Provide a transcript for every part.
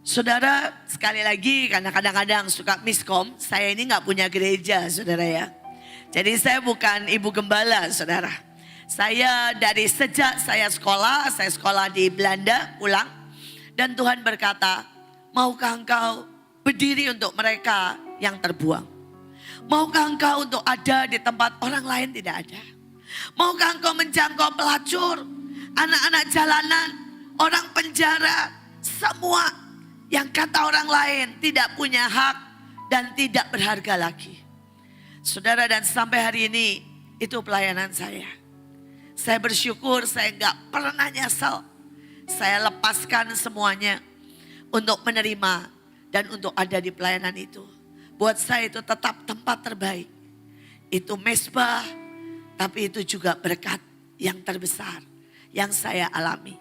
Saudara, sekali lagi karena kadang-kadang suka miskom, saya ini nggak punya gereja, saudara ya. Jadi saya bukan ibu gembala, saudara. Saya dari sejak saya sekolah di Belanda, pulang. Dan Tuhan berkata, maukah engkau berdiri untuk mereka yang terbuang? Maukah engkau untuk ada di tempat orang lain tidak ada? Maukah engkau menjangkau pelacur, anak-anak jalanan, orang penjara, semua yang kata orang lain tidak punya hak dan tidak berharga lagi. Saudara, dan sampai hari ini itu pelayanan saya. Saya bersyukur saya nggak pernah nyesal. Saya lepaskan semuanya untuk menerima dan untuk ada di pelayanan itu. Buat saya itu tetap tempat terbaik. Itu mesbah, tapi itu juga berkat yang terbesar yang saya alami.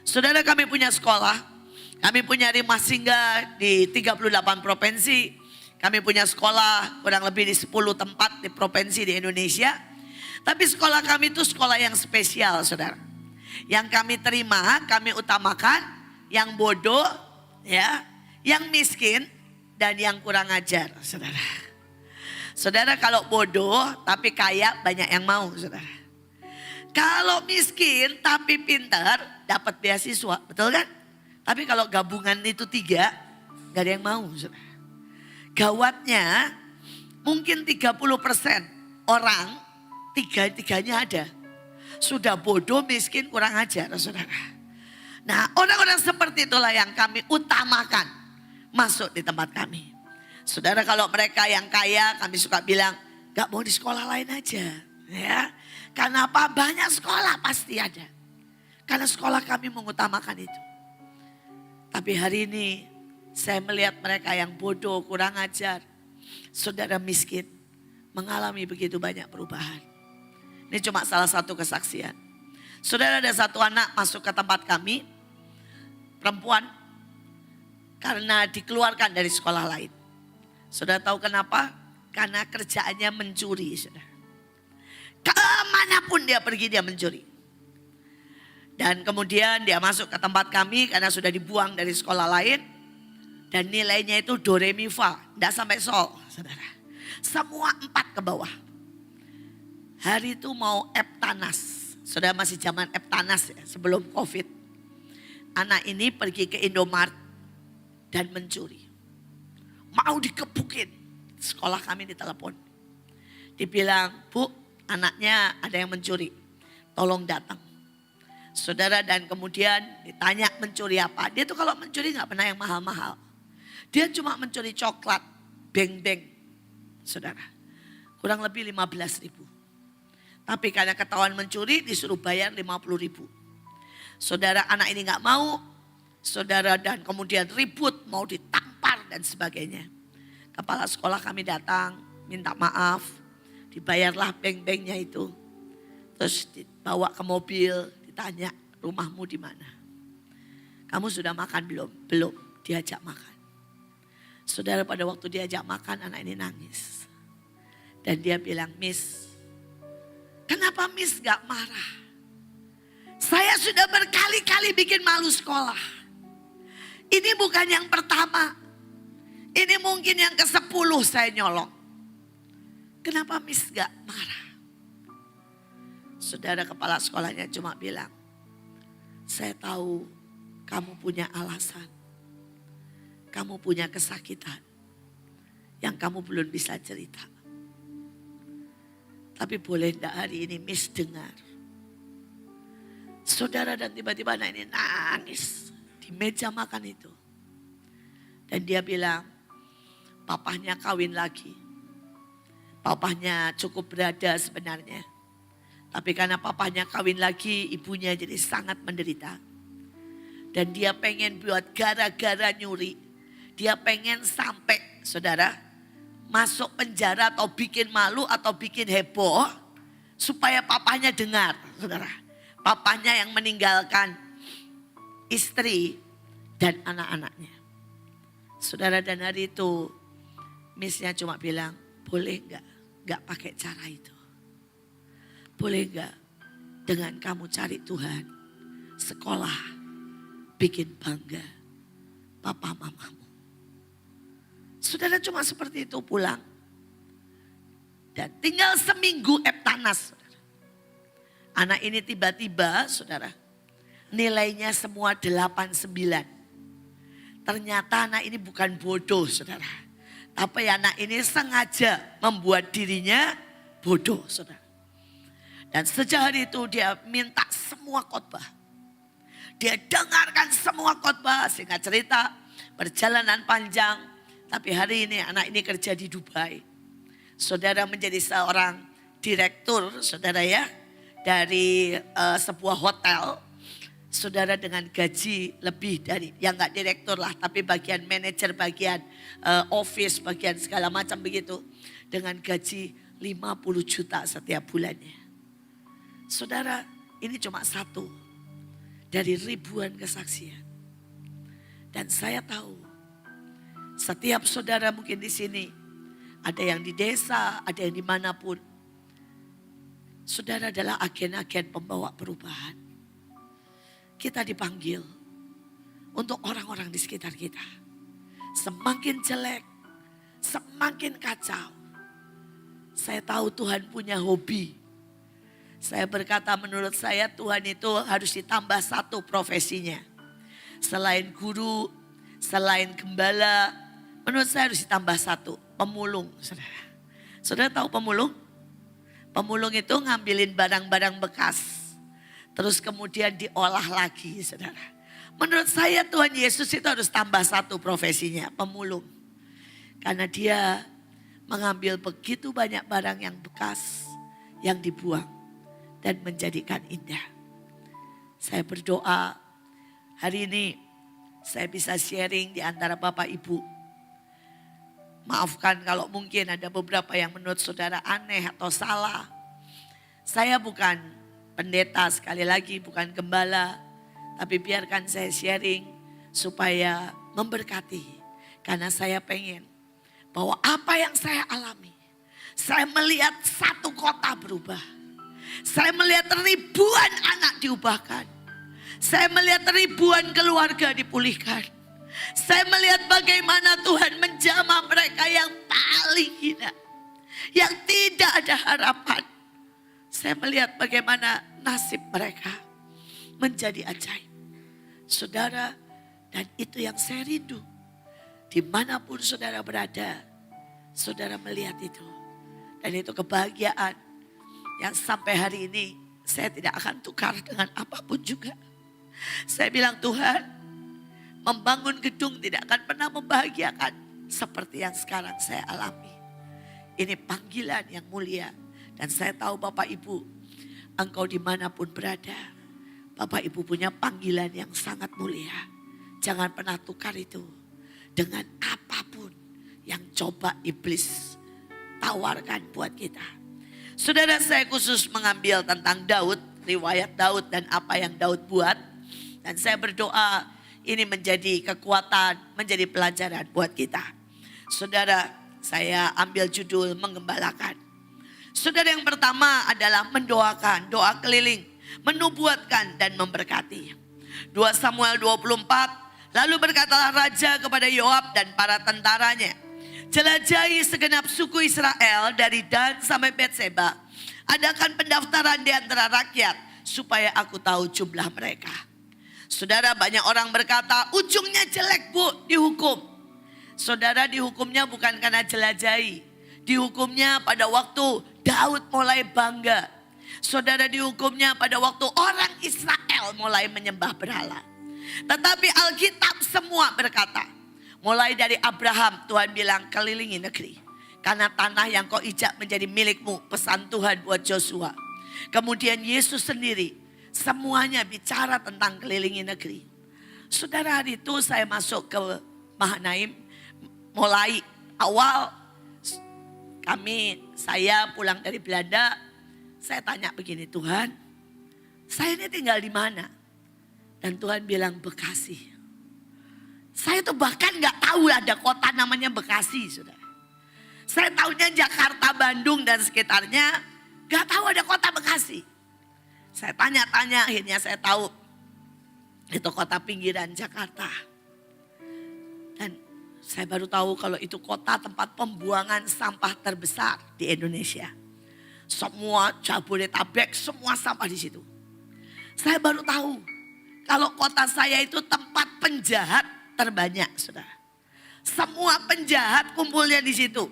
Saudara, kami punya sekolah. Kami punya rumah singgah di 38 provinsi. Kami punya sekolah kurang lebih di 10 tempat di provinsi di Indonesia. Tapi sekolah kami itu sekolah yang spesial, saudara. Yang kami terima, kami utamakan yang bodoh, ya, yang miskin, dan yang kurang ajar, saudara. Saudara, kalau bodoh tapi kaya banyak yang mau, saudara. Kalau miskin tapi pintar dapat beasiswa, betul kan? Tapi kalau gabungan itu 3, gak ada yang mau. Saudara. Gawatnya mungkin 30% orang, tiga-tiganya ada. Sudah bodoh, miskin, kurang ajar, saudara. Nah, orang-orang seperti itulah yang kami utamakan masuk di tempat kami. Saudara, kalau mereka yang kaya, kami suka bilang, gak mau di sekolah lain aja. Ya, karena apa? Banyak sekolah pasti ada. Karena sekolah kami mengutamakan itu. Tapi hari ini saya melihat mereka yang bodoh, kurang ajar, saudara miskin, mengalami begitu banyak perubahan. Ini cuma salah satu kesaksian. Saudara, ada satu anak masuk ke tempat kami, perempuan, karena dikeluarkan dari sekolah lain. Saudara tahu kenapa? Karena kerjaannya mencuri, saudara. Kemanapun dia pergi dia mencuri. Dan kemudian dia masuk ke tempat kami karena sudah dibuang dari sekolah lain. Dan nilainya itu do re mi fa, tidak sampai sol, saudara. Semua 4 ke bawah. Hari itu mau Eptanas, saudara, masih zaman Eptanas ya, sebelum Covid. Anak ini pergi ke Indomart dan mencuri. Mau dikepukin, sekolah kami ditelepon. Dibilang, Bu, anaknya ada yang mencuri, tolong datang. Saudara, dan kemudian ditanya mencuri apa. Dia tuh kalau mencuri gak pernah yang mahal-mahal. Dia cuma mencuri coklat, beng-beng. Saudara, kurang lebih 15.000. Tapi karena ketahuan mencuri disuruh bayar 50.000. Saudara, anak ini gak mau. Saudara, dan kemudian ribut, mau ditampar dan sebagainya. Kepala sekolah kami datang, minta maaf. Dibayarlah beng-bengnya itu. Terus dibawa ke mobil. Tanya, rumahmu di mana? Kamu sudah makan belum? Belum, diajak makan. Saudara, pada waktu diajak makan anak ini nangis. Dan dia bilang, Miss, kenapa Miss gak marah? Saya sudah berkali-kali bikin malu sekolah. Ini bukan yang pertama. Ini mungkin yang ke-10 saya nyolong. Kenapa Miss gak marah? Saudara, kepala sekolahnya cuma bilang, saya tahu kamu punya alasan. Kamu punya kesakitan yang kamu belum bisa cerita. Tapi boleh enggak hari ini Miss dengar. Saudara, dan tiba-tiba anak ini nangis di meja makan itu. Dan dia bilang, papahnya kawin lagi. Papahnya cukup berada sebenarnya. Tapi karena papanya kawin lagi, ibunya jadi sangat menderita. Dan dia pengen buat gara-gara nyuri. Dia pengen sampai, saudara, masuk penjara atau bikin malu atau bikin heboh. Supaya papanya dengar, saudara. Papanya yang meninggalkan istri dan anak-anaknya. Saudara, dan hari itu, Miss-nya cuma bilang, boleh gak pakai cara itu. Boleh gak dengan kamu cari Tuhan, sekolah, bikin bangga papa mamamu. Saudara cuma seperti itu pulang. Dan tinggal seminggu Eptanas. Saudara. Anak ini tiba-tiba saudara, nilainya semua 89. Ternyata anak ini bukan bodoh saudara. Tapi anak ini sengaja membuat dirinya bodoh saudara. Dan sejak hari itu dia minta semua khotbah. Dia dengarkan semua khotbah, singkat cerita, perjalanan panjang. Tapi hari ini anak ini kerja di Dubai. Saudara menjadi seorang direktur, saudara ya, dari sebuah hotel. Saudara dengan gaji lebih dari, yang gak direktur lah, tapi bagian manajer, bagian office, bagian segala macam begitu. Dengan gaji 50 juta setiap bulannya. Saudara, ini cuma satu dari ribuan kesaksian. Dan saya tahu, setiap saudara mungkin di sini, ada yang di desa, ada yang dimanapun. Saudara adalah agen-agen pembawa perubahan. Kita dipanggil untuk orang-orang di sekitar kita. Semakin jelek, semakin kacau. Saya tahu Tuhan punya hobi. Saya berkata menurut saya Tuhan itu harus ditambah satu profesinya. Selain guru, selain gembala, menurut saya harus ditambah satu, pemulung. Saudara, saudara tahu pemulung? Pemulung itu ngambilin barang-barang bekas. Terus kemudian diolah lagi saudara. Menurut saya Tuhan Yesus itu harus tambah satu profesinya, pemulung. Karena dia mengambil begitu banyak barang yang bekas yang dibuang. Dan menjadikan indah. Saya berdoa hari ini saya bisa sharing di antara Bapak Ibu. Maafkan kalau mungkin ada beberapa yang menurut saudara aneh atau salah. Saya bukan pendeta, sekali lagi bukan gembala. Tapi biarkan saya sharing supaya memberkati. Karena saya pengen bahwa apa yang saya alami. Saya melihat satu kota berubah. Saya melihat ribuan anak diubahkan. Saya melihat ribuan keluarga dipulihkan. Saya melihat bagaimana Tuhan menjamah mereka yang paling hina. Yang tidak ada harapan. Saya melihat bagaimana nasib mereka menjadi ajaib. Saudara, dan itu yang saya rindu. Dimanapun saudara berada, saudara melihat itu. Dan itu kebahagiaan. Yang sampai hari ini saya tidak akan tukar dengan apapun juga. Saya bilang Tuhan, membangun gedung tidak akan pernah membahagiakan seperti yang sekarang saya alami. Ini panggilan yang mulia. Dan saya tahu Bapak Ibu, engkau dimanapun berada, Bapak Ibu punya panggilan yang sangat mulia. Jangan pernah tukar itu dengan apapun yang coba iblis tawarkan buat kita. Saudara, saya khusus mengambil tentang Daud, riwayat Daud dan apa yang Daud buat. Dan saya berdoa ini menjadi kekuatan, menjadi pelajaran buat kita. Saudara, saya ambil judul menggembalakan. Saudara, yang pertama adalah mendoakan, doa keliling, menubuatkan dan memberkati. 2 Samuel 24, lalu berkatalah raja kepada Yoab dan para tentaranya. Jelajahi segenap suku Israel dari Dan sampai Betseba. Adakan pendaftaran di antara rakyat supaya aku tahu jumlah mereka. Saudara, banyak orang berkata ujungnya jelek bu, dihukum. Saudara, dihukumnya bukan karena jelajahi. Dihukumnya pada waktu Daud mulai bangga. Saudara, dihukumnya pada waktu orang Israel mulai menyembah berhala. Tetapi Alkitab semua berkata, mulai dari Abraham Tuhan bilang kelilingi negeri. Karena tanah yang kau ijak menjadi milikmu, pesan Tuhan buat Joshua. Kemudian Yesus sendiri semuanya bicara tentang kelilingi negeri. Saudara, hari itu saya masuk ke Mahanaim. Mulai awal saya pulang dari Belanda. Saya tanya begini, Tuhan saya ini tinggal di mana? Dan Tuhan bilang Bekasi. Saya tuh bahkan gak tahu ada kota namanya Bekasi, saudara. Saya tahunya Jakarta, Bandung dan sekitarnya. Gak tahu ada kota Bekasi. Saya tanya-tanya, akhirnya saya tahu itu kota pinggiran Jakarta. Saya baru tahu kalau itu kota tempat pembuangan sampah terbesar di Indonesia. Semua Jabodetabek, semua sampah di situ. Saya baru tahu kalau kota saya itu tempat penjahat terbanyak, saudara. Semua penjahat kumpulnya di situ.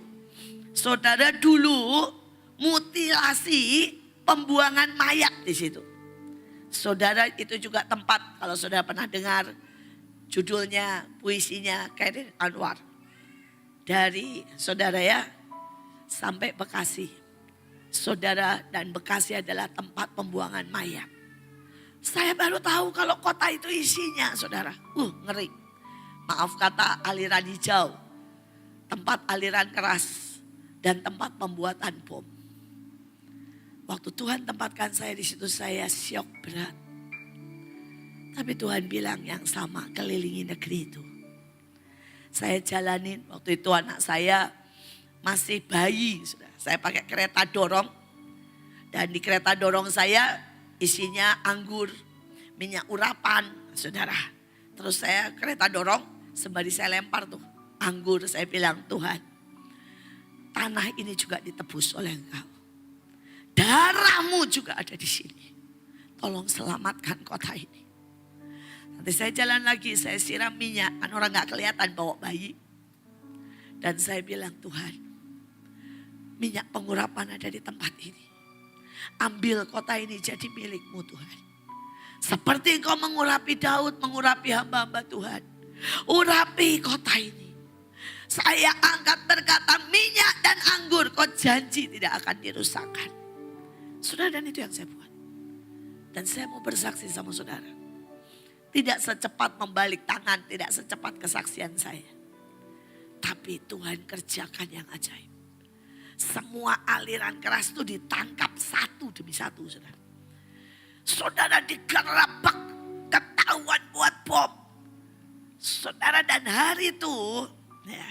Saudara, dulu mutilasi pembuangan mayat di situ. Saudara, itu juga tempat, kalau saudara pernah dengar judulnya, puisinya Khairil Anwar. Dari saudara ya, sampai Bekasi. Saudara, dan Bekasi adalah tempat pembuangan mayat. Saya baru tahu kalau kota itu isinya, saudara. Ngeri. Maaf kata, aliran hijau. Tempat aliran keras. Dan tempat pembuatan bom. Waktu Tuhan tempatkan saya di situ, saya syok berat. Tapi Tuhan bilang yang sama, kelilingi negeri itu. Saya jalanin, waktu itu anak saya masih bayi. Saya pakai kereta dorong. Dan di kereta dorong saya isinya anggur, minyak urapan, saudara. Terus saya kereta dorong, sembari saya lempar tuh anggur. Saya bilang, Tuhan, tanah ini juga ditebus oleh Engkau. Darahmu juga ada di sini. Tolong selamatkan kota ini. Nanti saya jalan lagi, saya siram minyak. Kan orang gak kelihatan bawa bayi. Dan saya bilang, Tuhan, minyak pengurapan ada di tempat ini. Ambil kota ini jadi milikmu Tuhan. Seperti Engkau mengurapi Daud, mengurapi hamba-hamba Tuhan. Urapi kota ini. Saya angkat berkata, minyak dan anggur kau janji tidak akan dirusakkan. Saudara, dan itu yang saya buat. Dan saya mau bersaksi sama saudara. Tidak secepat membalik tangan, tidak secepat kesaksian saya. Tapi Tuhan kerjakan yang ajaib. Semua aliran keras itu ditangkap satu demi satu, saudara. Saudara, digerebek, ketahuan buat bom. Saudara, dan hari itu ya,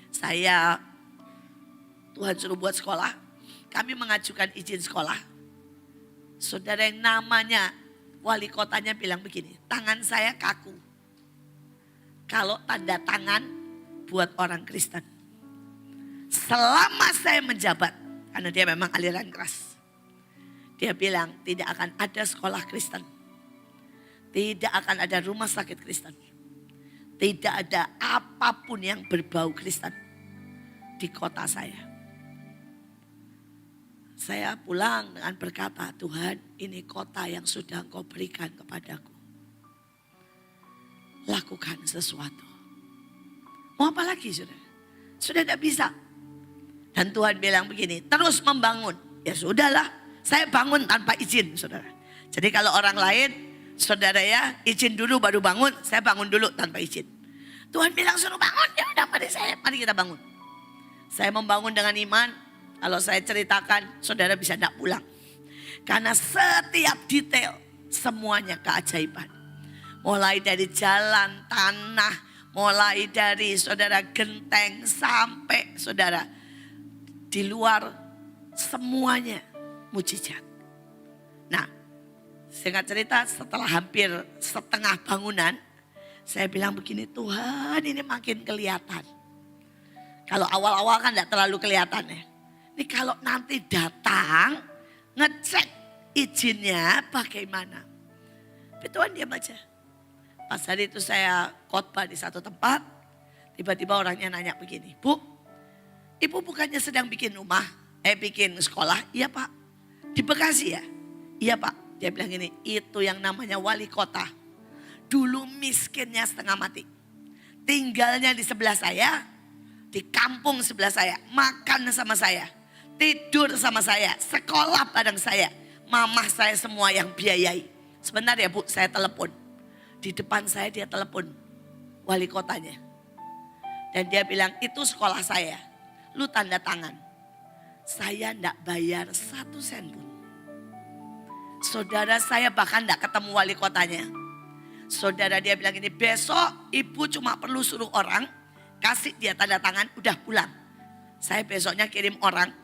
saya, Tuhan suruh buat sekolah. Kami mengajukan izin sekolah. Saudara, yang namanya wali kotanya bilang begini, tangan saya kaku. Kalau tanda tangan buat orang Kristen. Selama saya menjabat, karena dia memang aliran keras. Dia bilang tidak akan ada sekolah Kristen. Tidak akan ada rumah sakit Kristen. Tidak ada apapun yang berbau Kristen di kota saya. Saya pulang dengan berkata, Tuhan, ini kota yang sudah Engkau berikan kepadaku. Lakukan sesuatu. Mau apa lagi, saudara? Sudah tidak bisa. Dan Tuhan bilang begini, terus membangun. Ya sudahlah, saya bangun tanpa izin, saudara. Jadi kalau orang lain, saudara ya, izin dulu baru bangun, saya bangun dulu tanpa izin. Tuhan bilang suruh bangun, ya udah mari kita bangun. Saya membangun dengan iman. Kalau saya ceritakan, saudara bisa tidak pulang. Karena setiap detail, semuanya keajaiban. Mulai dari jalan, tanah, mulai dari saudara genteng, sampai saudara di luar, semuanya mujizat. Nah, singkat cerita, setelah hampir setengah bangunan, saya bilang begini, Tuhan ini makin kelihatan. Kalau awal-awal kan tidak terlalu kelihatan ya. Ini kalau nanti datang, ngecek izinnya bagaimana. Tapi Tuhan diam aja. Pas hari itu saya khotbah di satu tempat, tiba-tiba orangnya nanya begini, Bu, Ibu bukannya sedang bikin rumah, bikin sekolah? Iya Pak. Di Bekasi ya? Iya Pak. Dia bilang gini, itu yang namanya wali kota. Dulu miskinnya setengah mati. Tinggalnya di sebelah saya, di kampung sebelah saya, makan sama saya. Tidur sama saya, sekolah bareng saya. Mamah saya semua yang biayai. Sebentar ya Bu, saya telepon. Di depan saya dia telepon wali kotanya. Dan dia bilang, itu sekolah saya. Lu tanda tangan. Saya enggak bayar 1 sen pun. Saudara, saya bahkan enggak ketemu wali kotanya. Saudara, dia bilang ini, besok ibu cuma perlu suruh orang, kasih dia tanda tangan, udah pulang. Saya besoknya kirim orang.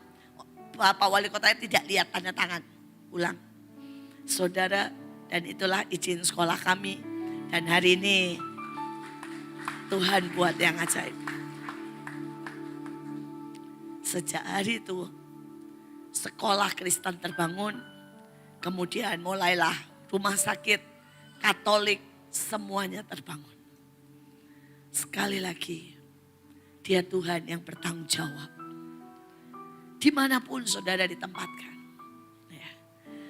Bapak wali kotanya tidak lihat tanda tangan, pulang. Saudara, dan itulah izin sekolah kami. Dan hari ini Tuhan buat yang ajaib. Sejak hari itu sekolah Kristen terbangun, kemudian mulailah rumah sakit Katolik semuanya terbangun. Sekali lagi, Dia Tuhan yang bertanggung jawab. Dimanapun saudara ditempatkan. Ya.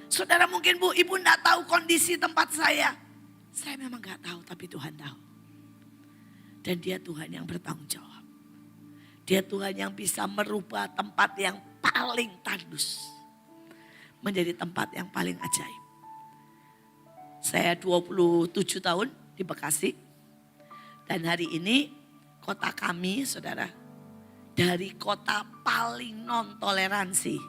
Saudara mungkin Bu, Ibu enggak tahu kondisi tempat saya. Saya memang enggak tahu, tapi Tuhan tahu. Dan Dia Tuhan yang bertanggung jawab. Dia Tuhan yang bisa merubah tempat yang paling tandus menjadi tempat yang paling ajaib. Saya 27 tahun di Bekasi. Dan hari ini kota kami, saudara, dari kota paling non toleransi,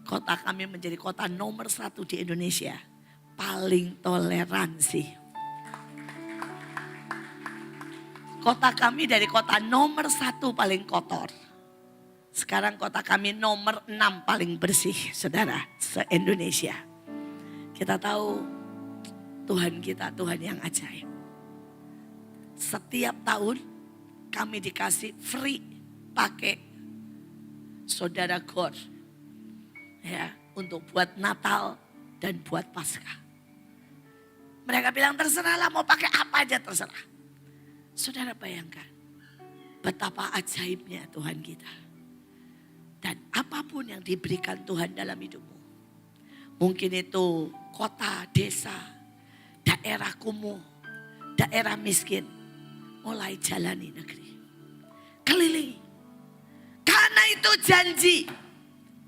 kota kami menjadi kota nomor 1 di Indonesia, paling toleransi. Kota kami dari kota nomor 1 paling kotor, sekarang kota kami nomor 6 paling bersih, saudara, se-Indonesia. Kita tahu Tuhan kita Tuhan yang ajaib. Setiap tahun kami dikasih free pakai saudara Gor, ya, untuk buat Natal dan buat Paskah. Mereka bilang terserahlah mau pakai apa aja terserah. Saudara bayangkan betapa ajaibnya Tuhan kita. Dan apapun yang diberikan Tuhan dalam hidupmu. Mungkin itu kota, desa, daerah kumuh, daerah miskin. Mulai jalani negeri. Kelilingi. Karena itu janji.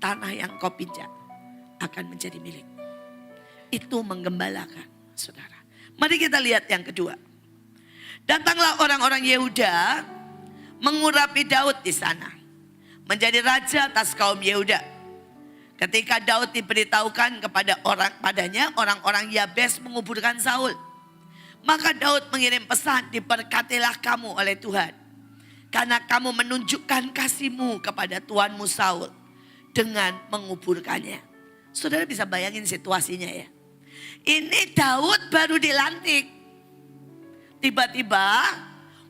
Tanah yang kau pijak akan menjadi milik. Itu menggembalakan, saudara. Mari kita lihat yang kedua. Datanglah orang-orang Yehuda mengurapi Daud di sana. Menjadi raja atas kaum Yehuda. Ketika Daud diberitahukan padanya orang-orang Yabes menguburkan Saul. Maka Daud mengirim pesan, diberkatilah kamu oleh Tuhan. Karena kamu menunjukkan kasihmu kepada tuanmu Saul dengan menguburkannya. Saudara bisa bayangin situasinya ya. Ini Daud baru dilantik. Tiba-tiba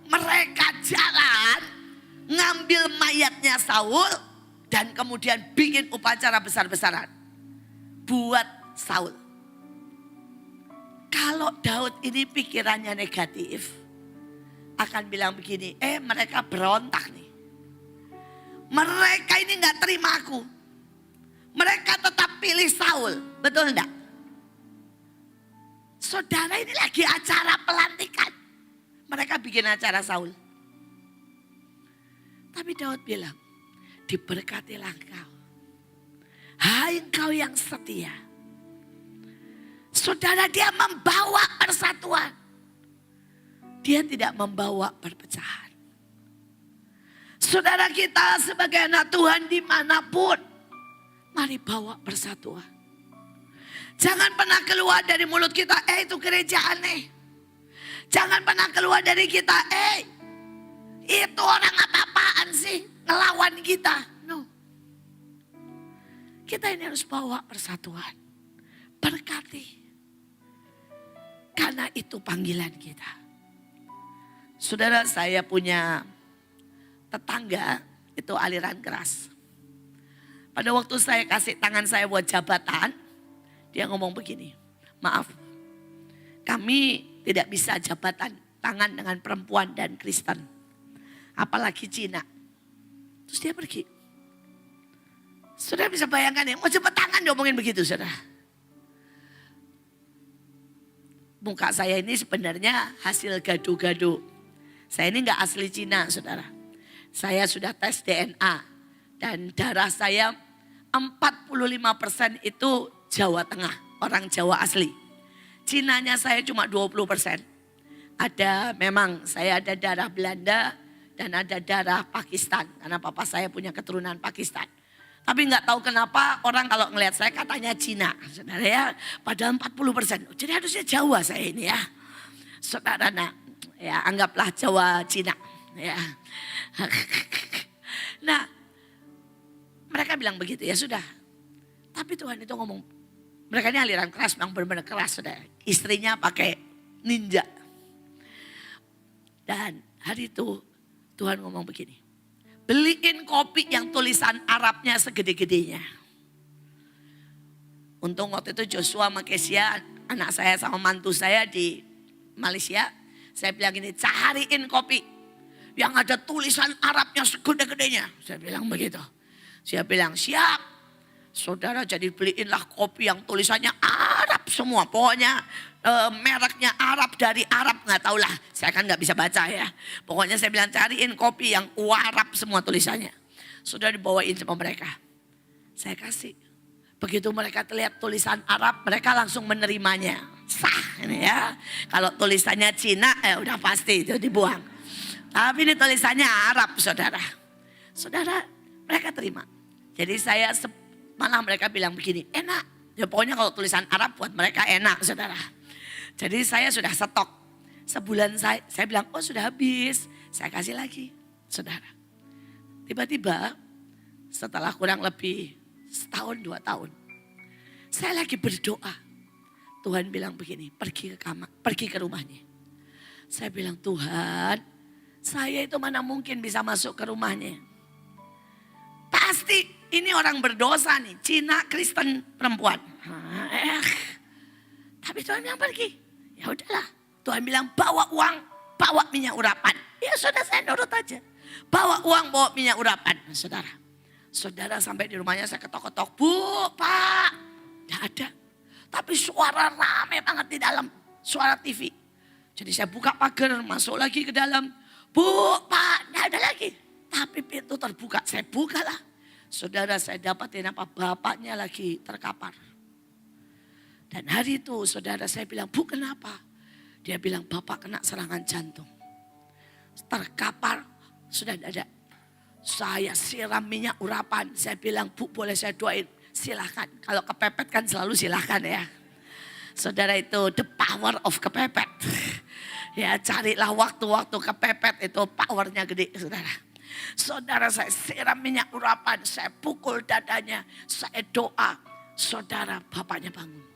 mereka jalan ngambil mayatnya Saul dan kemudian bikin upacara besar-besaran buat Saul. Kalau Daud ini pikirannya negatif, akan bilang begini, mereka berontak nih. Mereka ini gak terima aku. Mereka tetap pilih Saul, betul enggak? Saudara, ini lagi acara pelantikan. Mereka bikin acara Saul. Tapi Daud bilang, diberkatilah engkau. Hai engkau yang setia. Saudara, dia membawa persatuan. Dia tidak membawa perpecahan. Saudara kita sebagai anak Tuhan dimanapun, mari bawa persatuan. Jangan pernah keluar dari mulut kita, itu gereja aneh. Jangan pernah keluar dari kita, itu orang apa-apaan sih ngelawan kita. No. Kita ini harus bawa persatuan. Berkati. Karena itu panggilan kita. Saudara, saya punya tetangga itu aliran keras. Pada waktu saya kasih tangan saya buat jabatan, dia ngomong begini, maaf, kami tidak bisa jabatan tangan dengan perempuan dan Kristen. Apalagi Cina. Terus dia pergi. Saudara bisa bayangkan ya, mau jabat tangan diomongin begitu, saudara. Muka saya ini sebenarnya hasil gado-gado. Saya ini gak asli Cina, saudara. Saya sudah tes DNA. Dan darah saya 45% itu Jawa Tengah, orang Jawa asli. Cinanya saya cuma 20%. Memang saya ada darah Belanda dan ada darah Pakistan. Karena papa saya punya keturunan Pakistan. Tapi nggak tahu kenapa orang kalau ngelihat saya katanya Cina. Saudara ya, padahal 40%. Jadi harusnya Jawa saya ini ya. Saudara, ya anggaplah Jawa Cina. Ya. Nah, mereka bilang begitu, ya sudah. Tapi Tuhan itu ngomong, mereka ini aliran keras, memang benar-benar keras, saudara. Istrinya pakai ninja. Dan Hari itu Tuhan ngomong begini. Beliin kopi yang tulisan Arabnya segede-gedenya. Untung waktu itu Joshua sama Kesia, anak saya sama mantu saya di Malaysia. Saya bilang gini, cariin kopi yang ada tulisan Arabnya segede-gedenya. Saya bilang begitu. Saya bilang siap. Saudara, jadi beliinlah kopi yang tulisannya Arab semua. Pokoknya mereknya Arab, dari Arab, nggak tahulah. Saya kan nggak bisa baca ya. Pokoknya saya bilang cariin kopi yang Arab semua tulisannya. Sudah dibawain sama mereka. Saya kasih. Begitu mereka lihat tulisan Arab, mereka langsung menerimanya. Sah ini ya. Kalau tulisannya Cina, udah pasti itu dibuang. Tapi ini tulisannya Arab, saudara. Saudara, mereka terima. Jadi saya malah mereka bilang begini, enak. Ya pokoknya kalau tulisan Arab buat mereka enak, saudara. Jadi saya sudah stok. Sebulan saya bilang, oh sudah habis. Saya kasih lagi, saudara. Tiba-tiba setelah kurang lebih setahun 2 tahun. Saya lagi berdoa. Tuhan bilang begini, pergi ke kamar, pergi ke rumahnya. Saya bilang, Tuhan, saya itu mana mungkin bisa masuk ke rumahnya. Pasti ini orang berdosa nih, Cina Kristen perempuan. Tapi Tuhan bilang pergi. Ya udahlah, Tuhan bilang bawa uang, bawa minyak urapan. Ya sudah, saya nurut aja. Bawa uang, bawa minyak urapan, saudara. Saudara sampai di rumahnya saya ketok-ketok, Bu, Pak. Tidak ada. Tapi suara rame banget di dalam, suara TV. Jadi saya buka pagar, masuk lagi ke dalam. Bu, Pak, tidak ada lagi. Tapi pintu terbuka, saya bukalah. Saudara, saya dapatin apa, bapaknya lagi terkapar. Dan hari itu saudara saya bilang, Bu kenapa? Dia bilang, Bapak kena serangan jantung. Terkapar, sudah tidak ada. Saya siram minyak urapan. Saya bilang, Bu boleh saya doain? Silahkan. Kalau kepepet kan selalu silahkan ya. Saudara, itu the power of kepepet. Ya carilah waktu-waktu kepepet, itu powernya gede, saudara. Saudara, saya siram minyak urapan, saya pukul dadanya, saya doa. Saudara, bapaknya bangun.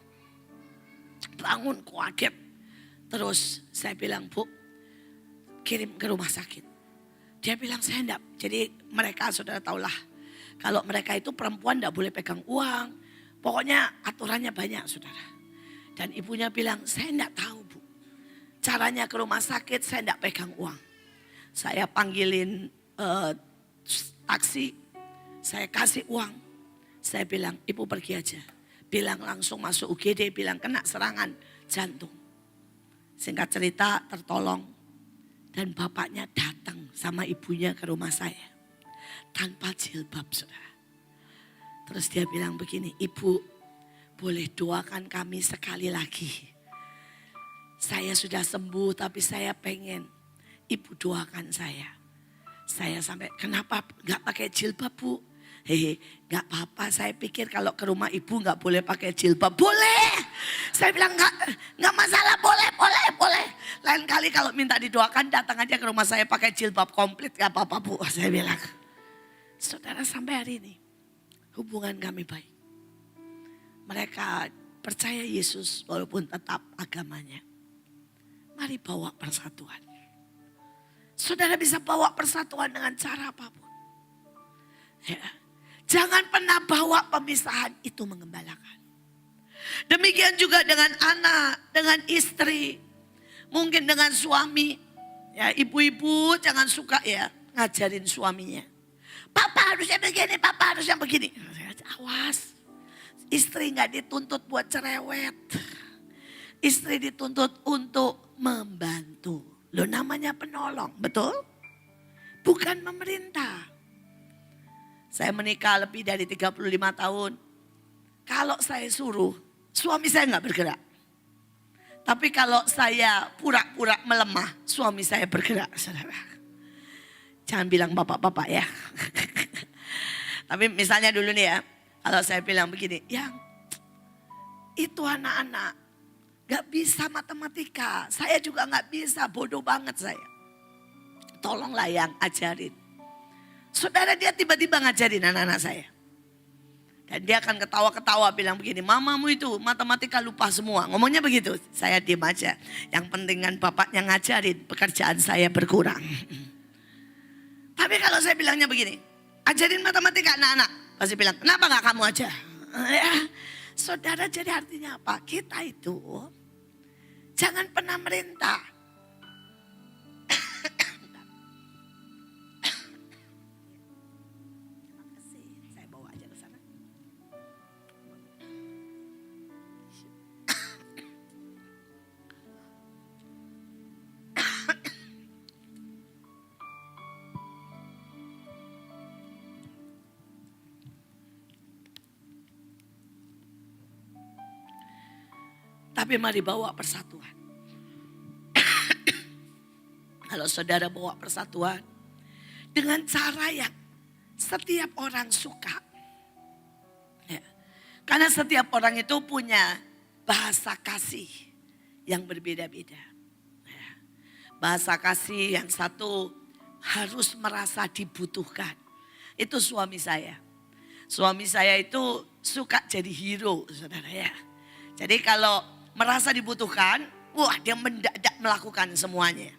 Bangun kaget. Terus saya bilang, Bu, kirim ke rumah sakit. Dia bilang, saya enggak. Jadi mereka, saudara tahulah, kalau mereka itu perempuan enggak boleh pegang uang. Pokoknya aturannya banyak, saudara. Dan ibunya bilang, saya enggak tahu, Bu. Caranya ke rumah sakit, saya enggak pegang uang. Saya panggilin taksi, saya kasih uang. Saya bilang, Ibu pergi aja. Bilang langsung masuk UGD, bilang kena serangan jantung. Singkat cerita tertolong. Dan bapaknya datang sama ibunya ke rumah saya. Tanpa jilbab, saudara. Terus dia bilang begini, Ibu boleh doakan kami sekali lagi. Saya sudah sembuh tapi saya pengen Ibu doakan saya. Saya sampai, kenapa gak pakai jilbab, Bu? Hehe, gak apa-apa. Saya pikir kalau ke rumah ibu gak boleh pakai jilbab. Boleh. Saya bilang gak masalah, boleh. Lain kali kalau minta didoakan datang aja ke rumah saya pakai jilbab komplit. Gak apa-apa, Bu. Saya bilang. Saudara, sampai hari ini hubungan kami baik. Mereka percaya Yesus walaupun tetap agamanya. Mari bawa persatuan. Saudara bisa bawa persatuan dengan cara apapun. Ya. Jangan pernah bawa pemisahan, itu mengembalakan. Demikian juga dengan anak, dengan istri, mungkin dengan suami. Ya, ibu-ibu jangan suka ya ngajarin suaminya. Papa harusnya begini, papa harusnya begini. Awas, istri gak dituntut buat cerewet. Istri dituntut untuk membantu. Lo namanya penolong, betul? Bukan memerintah. Saya menikah lebih dari 35 tahun. Kalau saya suruh, suami saya gak bergerak. Tapi kalau saya pura-pura melemah, suami saya bergerak, saudara. Jangan bilang bapak-bapak ya. Tapi misalnya dulu nih ya, kalau saya bilang begini, yang itu anak-anak gak bisa matematika, saya juga gak bisa, bodoh banget saya. Tolonglah yang ajarin. Saudara, dia tiba-tiba ngajarin anak-anak saya. Dan dia akan ketawa-ketawa bilang begini, mamamu itu matematika lupa semua. Ngomongnya begitu, saya diam aja. Yang penting kan bapaknya ngajarin, pekerjaan saya berkurang. Tapi kalau saya bilangnya begini, ajarin matematika anak-anak. Pasti bilang, kenapa gak kamu aja? Ya, saudara, jadi artinya apa? Kita itu jangan pernah merintah. Saya bawa aja ke sana. Tapi mari bawa persatuan. Kalau saudara bawa persatuan dengan cara yang setiap orang suka. Ya. Karena setiap orang itu punya bahasa kasih yang berbeda-beda. Ya. Bahasa kasih yang satu harus merasa dibutuhkan. Itu suami saya. Suami saya itu suka jadi hero, saudara ya. Jadi kalau merasa dibutuhkan, wah dia mendadak melakukan semuanya.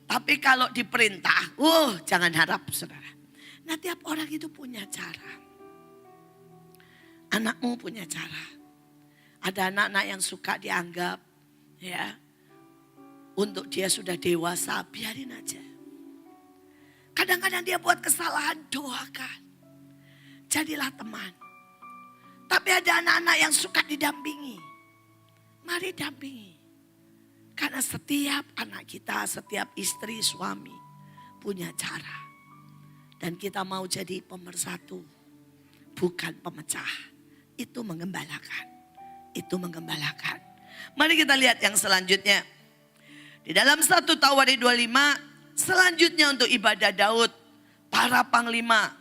Tapi kalau diperintah, jangan harap saudara. Nah tiap orang itu punya cara. Anakmu punya cara. Ada anak-anak yang suka dianggap, ya, untuk dia sudah dewasa, biarin aja. Kadang-kadang dia buat kesalahan, doakan. Jadilah teman. Tapi ada anak-anak yang suka didampingi. Mari dampingi. Karena setiap anak kita, setiap istri, suami punya cara. Dan kita mau jadi pemersatu, bukan pemecah. Itu mengembalakan. Itu mengembalakan. Mari kita lihat yang selanjutnya. Di dalam 1 Tawari 25, selanjutnya untuk ibadah Daud, para panglima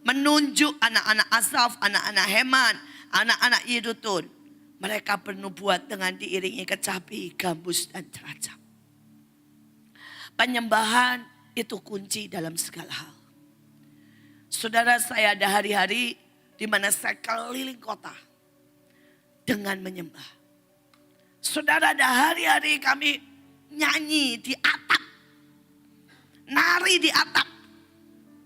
menunjuk anak-anak Asaf, anak-anak Heman, anak-anak Yedutun. Mereka bernubuat dengan diiringi kecapi, gambus, dan ceracap. Penyembahan itu kunci dalam segala hal. Saudara, saya ada hari-hari di mana saya keliling kota dengan menyembah. Saudara, ada hari-hari kami nyanyi di atap, nari di atap.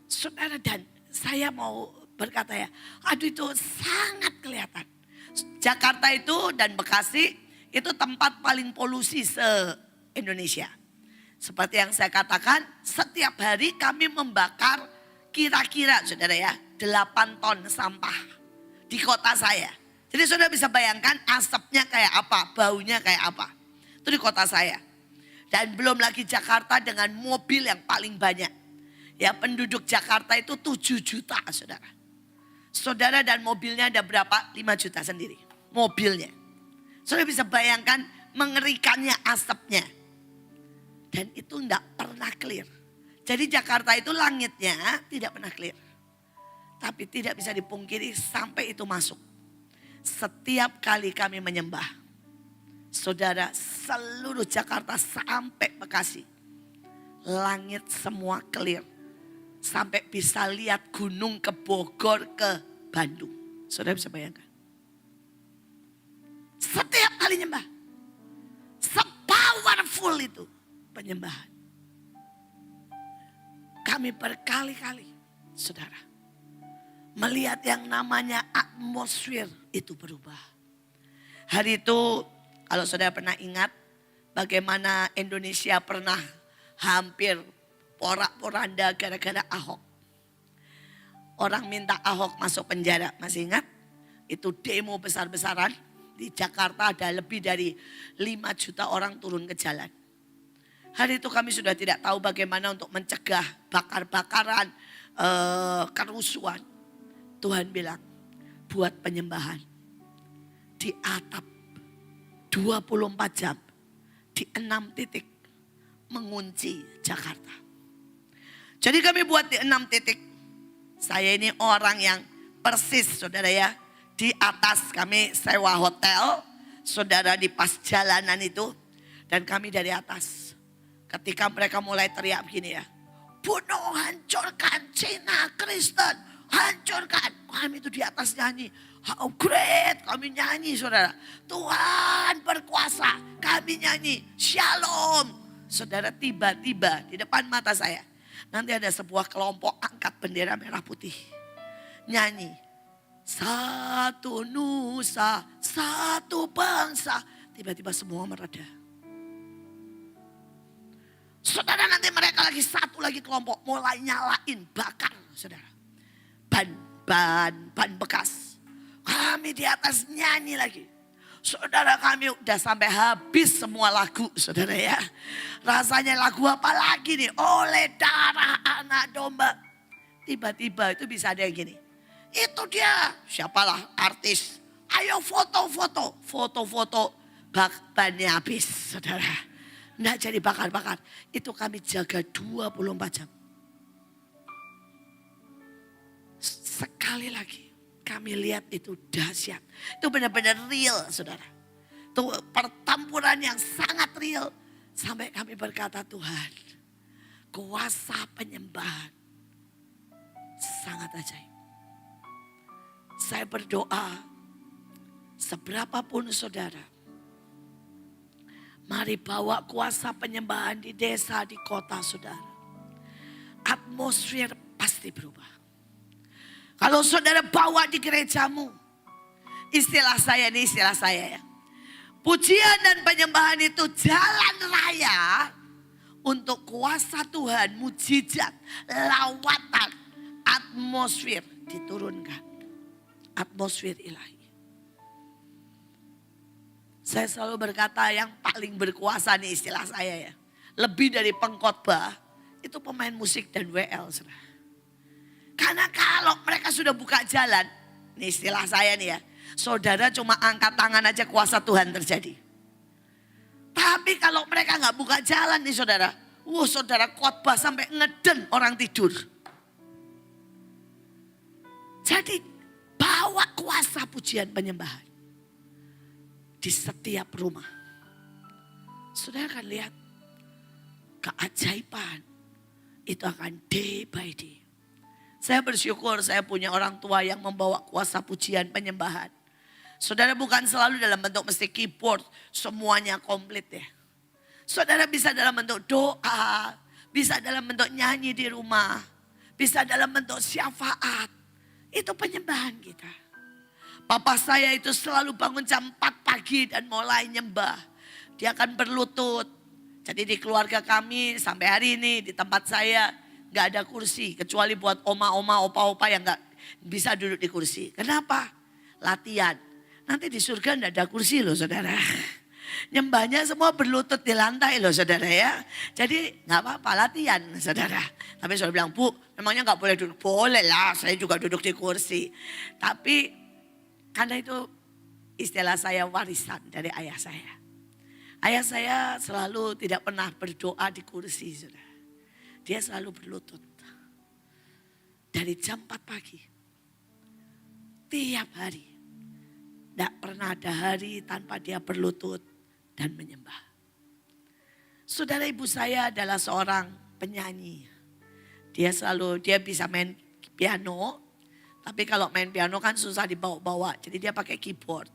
Saudara, dan saya mau berkata ya, aduh itu sangat kelihatan. Jakarta itu dan Bekasi itu tempat paling polusi se-Indonesia. Seperti yang saya katakan, setiap hari kami membakar kira-kira saudara ya 8 ton sampah di kota saya. Jadi saudara bisa bayangkan asapnya kayak apa, baunya kayak apa. Itu di kota saya. Dan belum lagi Jakarta dengan mobil yang paling banyak. Ya penduduk Jakarta itu 7 juta saudara. Saudara dan mobilnya ada berapa? 5 juta sendiri. Mobilnya. Saudara bisa bayangkan mengerikannya asapnya. Dan itu enggak pernah clear. Jadi Jakarta itu langitnya tidak pernah clear. Tapi tidak bisa dipungkiri sampai itu masuk. Setiap kali kami menyembah. Saudara, seluruh Jakarta sampai Bekasi. Langit semua clear. Sampai bisa lihat gunung ke Bogor, ke Bandung. Saudara bisa bayangkan. Setiap kali nyembah. Se-powerful itu penyembahan. Kami berkali-kali, saudara, melihat yang namanya atmosfer itu berubah. Hari itu, kalau saudara pernah ingat, bagaimana Indonesia pernah hampir porak-poranda gara-gara Ahok. Orang minta Ahok masuk penjara, masih ingat? Itu demo besar-besaran. Di Jakarta ada lebih dari 5 juta orang turun ke jalan. Hari itu kami sudah tidak tahu bagaimana untuk mencegah bakar-bakaran, kerusuhan. Tuhan bilang, buat penyembahan. Di atap 24 jam, di 6 titik mengunci Jakarta. Jadi kami buat di 6 titik. Saya ini orang yang persis saudara ya. Di atas kami sewa hotel. Saudara di pas jalanan itu. Dan kami dari atas. Ketika mereka mulai teriak begini ya. Bunuh, hancurkan Cina, Kristen. hancurkan. Kami itu di atas nyanyi. How great, kami nyanyi saudara. Tuhan berkuasa, kami nyanyi. Shalom. Saudara, tiba-tiba di depan mata saya. Nanti ada sebuah kelompok angkat bendera merah putih. Nyanyi. Satu nusa, satu bangsa. Tiba-tiba semua mereda. Saudara, nanti mereka lagi satu lagi kelompok mulai nyalain, bakar saudara. Ban bekas. Kami di atas nyanyi lagi. Saudara, kami udah sampai habis semua lagu saudara ya. Rasanya lagu apa lagi nih? Oleh darah anak domba. Tiba-tiba itu bisa ada yang gini. Itu dia, siapalah artis. Ayo foto-foto. Foto-foto bannya habis saudara. Nggak jadi bakar-bakar. Itu kami jaga 24 jam. Sekali lagi kami lihat itu dahsyat. Itu benar-benar real saudara. Itu pertempuran yang sangat real. Sampai kami berkata, Tuhan, kuasa penyembahan sangat ajaib. Saya berdoa, seberapapun saudara, mari bawa kuasa penyembahan di desa, di kota saudara. Atmosfer pasti berubah. Kalau saudara bawa di gerejamu, istilah saya ya. Pujian dan penyembahan itu jalan raya untuk kuasa Tuhan, mujizat, lawatan, atmosfer diturunkan. Atmosfer ilahi. Saya selalu berkata yang paling berkuasa nih istilah saya ya. Lebih dari pengkhotbah, itu pemain musik dan WL saudara. Karena kalau mereka sudah buka jalan, ini istilah saya nih ya. Saudara cuma angkat tangan aja kuasa Tuhan terjadi. Tapi kalau mereka gak buka jalan nih saudara. Saudara khotbah sampai ngeden orang tidur. Jadi bawa kuasa pujian penyembahan. Di setiap rumah. Saudara akan lihat keajaiban. Itu akan day by day. Saya bersyukur saya punya orang tua yang membawa kuasa pujian penyembahan. Saudara bukan selalu dalam bentuk mesti keyboard, semuanya komplit ya. Saudara bisa dalam bentuk doa, bisa dalam bentuk nyanyi di rumah, bisa dalam bentuk syafaat. Itu penyembahan kita. Papa saya itu selalu bangun jam 4 pagi dan mulai nyembah. Dia akan berlutut. Jadi di keluarga kami sampai hari ini di tempat saya gak ada kursi. Kecuali buat oma-oma, opa-opa yang gak bisa duduk di kursi. Kenapa? Latihan. Nanti di surga gak ada kursi loh saudara. Nyembahnya semua berlutut di lantai loh saudara ya. Jadi gak apa-apa latihan saudara. Tapi saudara bilang, Bu memangnya gak boleh duduk? Boleh lah, saya juga duduk di kursi. Tapi karena itu istilah saya warisan dari ayah saya. Ayah saya selalu tidak pernah berdoa di kursi saudara. Dia selalu berlutut. Dari jam 4 pagi. Tiap hari. Tidak pernah ada hari tanpa dia berlutut dan menyembah. Saudara ibu saya adalah seorang penyanyi. Dia bisa main piano. Tapi kalau main piano kan susah dibawa-bawa. Jadi dia pakai keyboard.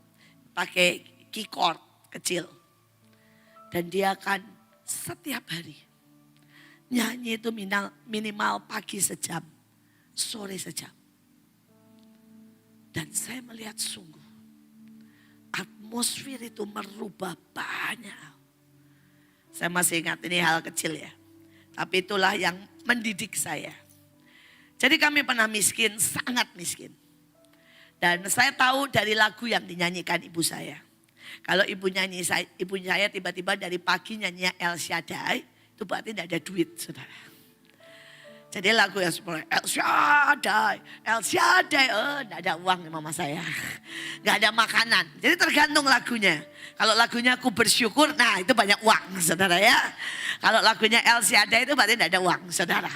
Pakai keyboard kecil. Dan dia akan setiap hari. Nyanyi itu minimal pagi sejam, sore sejam. Dan saya melihat sungguh atmosfer itu merubah banyak. Saya masih ingat ini hal kecil ya. Tapi itulah yang mendidik saya. Jadi kami pernah miskin, sangat miskin. Dan saya tahu dari lagu yang dinyanyikan ibu saya. Kalau ibu saya tiba-tiba dari pagi nyanyinya El Shaddai. Itu berarti tidak ada duit saudara. Jadi lagu yang seperti El Shaddai. Tidak ada uang nih mama saya. Gak ada makanan. Jadi tergantung lagunya. Kalau lagunya aku bersyukur, nah itu banyak uang saudara ya. Kalau lagunya El Shaddai itu berarti tidak ada uang saudara.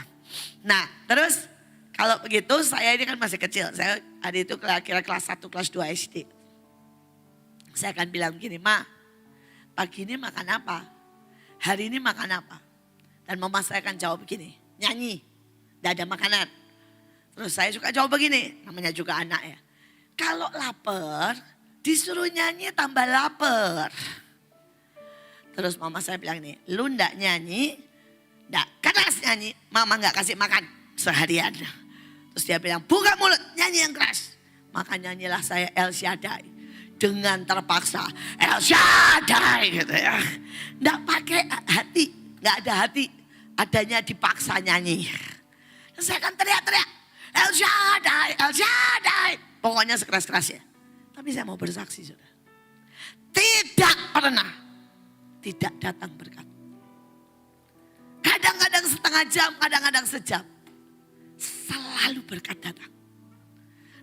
Nah terus kalau begitu saya ini kan masih kecil. Saya hari itu kira kelas 1, kelas 2 SD. Saya akan bilang begini, Ma, pagi ini makan apa? Hari ini makan apa? Dan mama saya akan jawab begini, nyanyi, tidak ada makanan. Terus saya suka jawab begini, namanya juga anak ya. Kalau lapar, disuruh nyanyi tambah lapar. Terus mama saya bilang nih, lu ndak nyanyi, ndak keras nyanyi, mama nggak kasih makan seharian. Terus dia bilang, buka mulut, nyanyi yang keras. Maka nyanyilah saya El Shaddai. Dengan terpaksa, El Shaddai gitu ya. Nggak pakai hati, nggak ada hati. Adanya dipaksa nyanyi. Terus saya kan teriak-teriak, El Shaddai, El Shaddai. Pokoknya sekeras-kerasnya. Tapi saya mau bersaksi saudara. Tidak pernah tidak datang berkat. Kadang-kadang setengah jam, kadang-kadang sejam. Selalu berkat datang.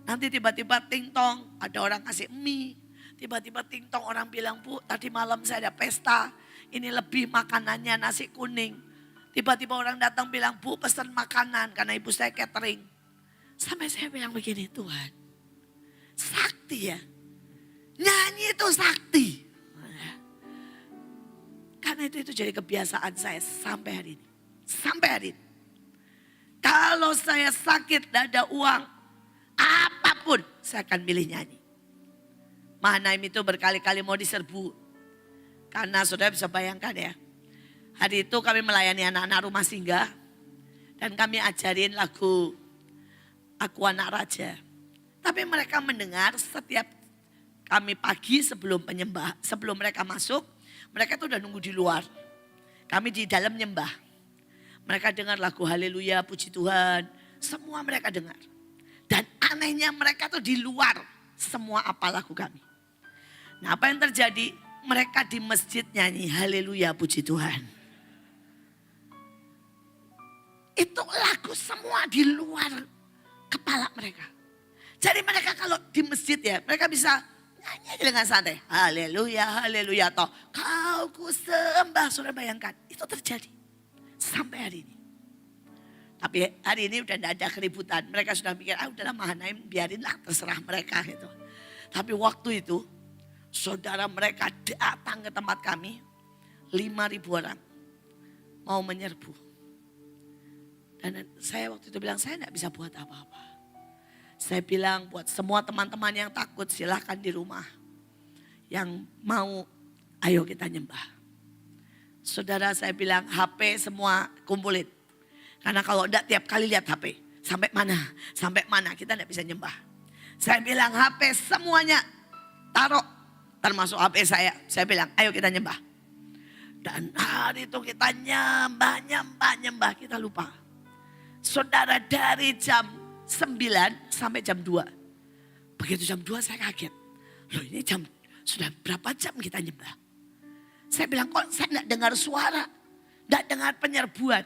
Nanti tiba-tiba ting-tong, ada orang kasih mie. Tiba-tiba ting-tong orang bilang, Bu tadi malam saya ada pesta. Ini lebih makanannya nasi kuning. Tiba-tiba orang datang bilang, Bu pesan makanan karena ibu saya catering. Sampai saya bilang begini, Tuhan. Sakti ya. Nyanyi itu sakti. Karena itu jadi kebiasaan saya sampai hari ini. Sampai hari ini. Kalau saya sakit, tidak ada uang, apapun saya akan milih nyanyi. Mahanaim itu berkali-kali mau diserbu. Karena saudara bisa bayangkan ya. Hari itu kami melayani anak-anak rumah singgah. Dan kami ajarin lagu Aku Anak Raja. Tapi mereka mendengar setiap kami pagi sebelum penyembah, sebelum mereka masuk, mereka tuh udah nunggu di luar. Kami di dalam nyembah. Mereka dengar lagu haleluya, puji Tuhan. Semua mereka dengar. Dan anehnya mereka tuh di luar semua apa lagu kami. Nah apa yang terjadi? Mereka di masjid nyanyi haleluya, puji Tuhan. Itu lagu semua di luar kepala mereka. Jadi mereka kalau di masjid ya, mereka bisa nyanyi aja dengan santai. Haleluya, haleluya. Atau kau ku sembah. Saudara bayangkan, itu terjadi. Sampai hari ini. Tapi hari ini udah tidak ada keributan. Mereka sudah mikir, udahlah Mahanaim biarinlah terserah mereka gitu. Tapi waktu itu, saudara mereka datang ke tempat kami. 5.000 orang. Mau menyerbu. Dan saya waktu itu bilang, saya tidak bisa buat apa-apa. Saya bilang buat semua teman-teman yang takut silahkan di rumah. Yang mau, ayo kita nyembah. Saudara saya bilang HP semua kumpulin. Karena kalau enggak tiap kali lihat HP. Sampai mana kita enggak bisa nyembah. Saya bilang HP semuanya taruh. Termasuk HP saya. Saya bilang ayo kita nyembah. Dan hari itu kita nyembah. Kita lupa. Saudara dari jam 9 sampai jam 2. Begitu jam 2 saya kaget. Loh ini sudah berapa jam kita nyembah. Saya bilang kok saya enggak dengar suara. Enggak dengar penyerbuan.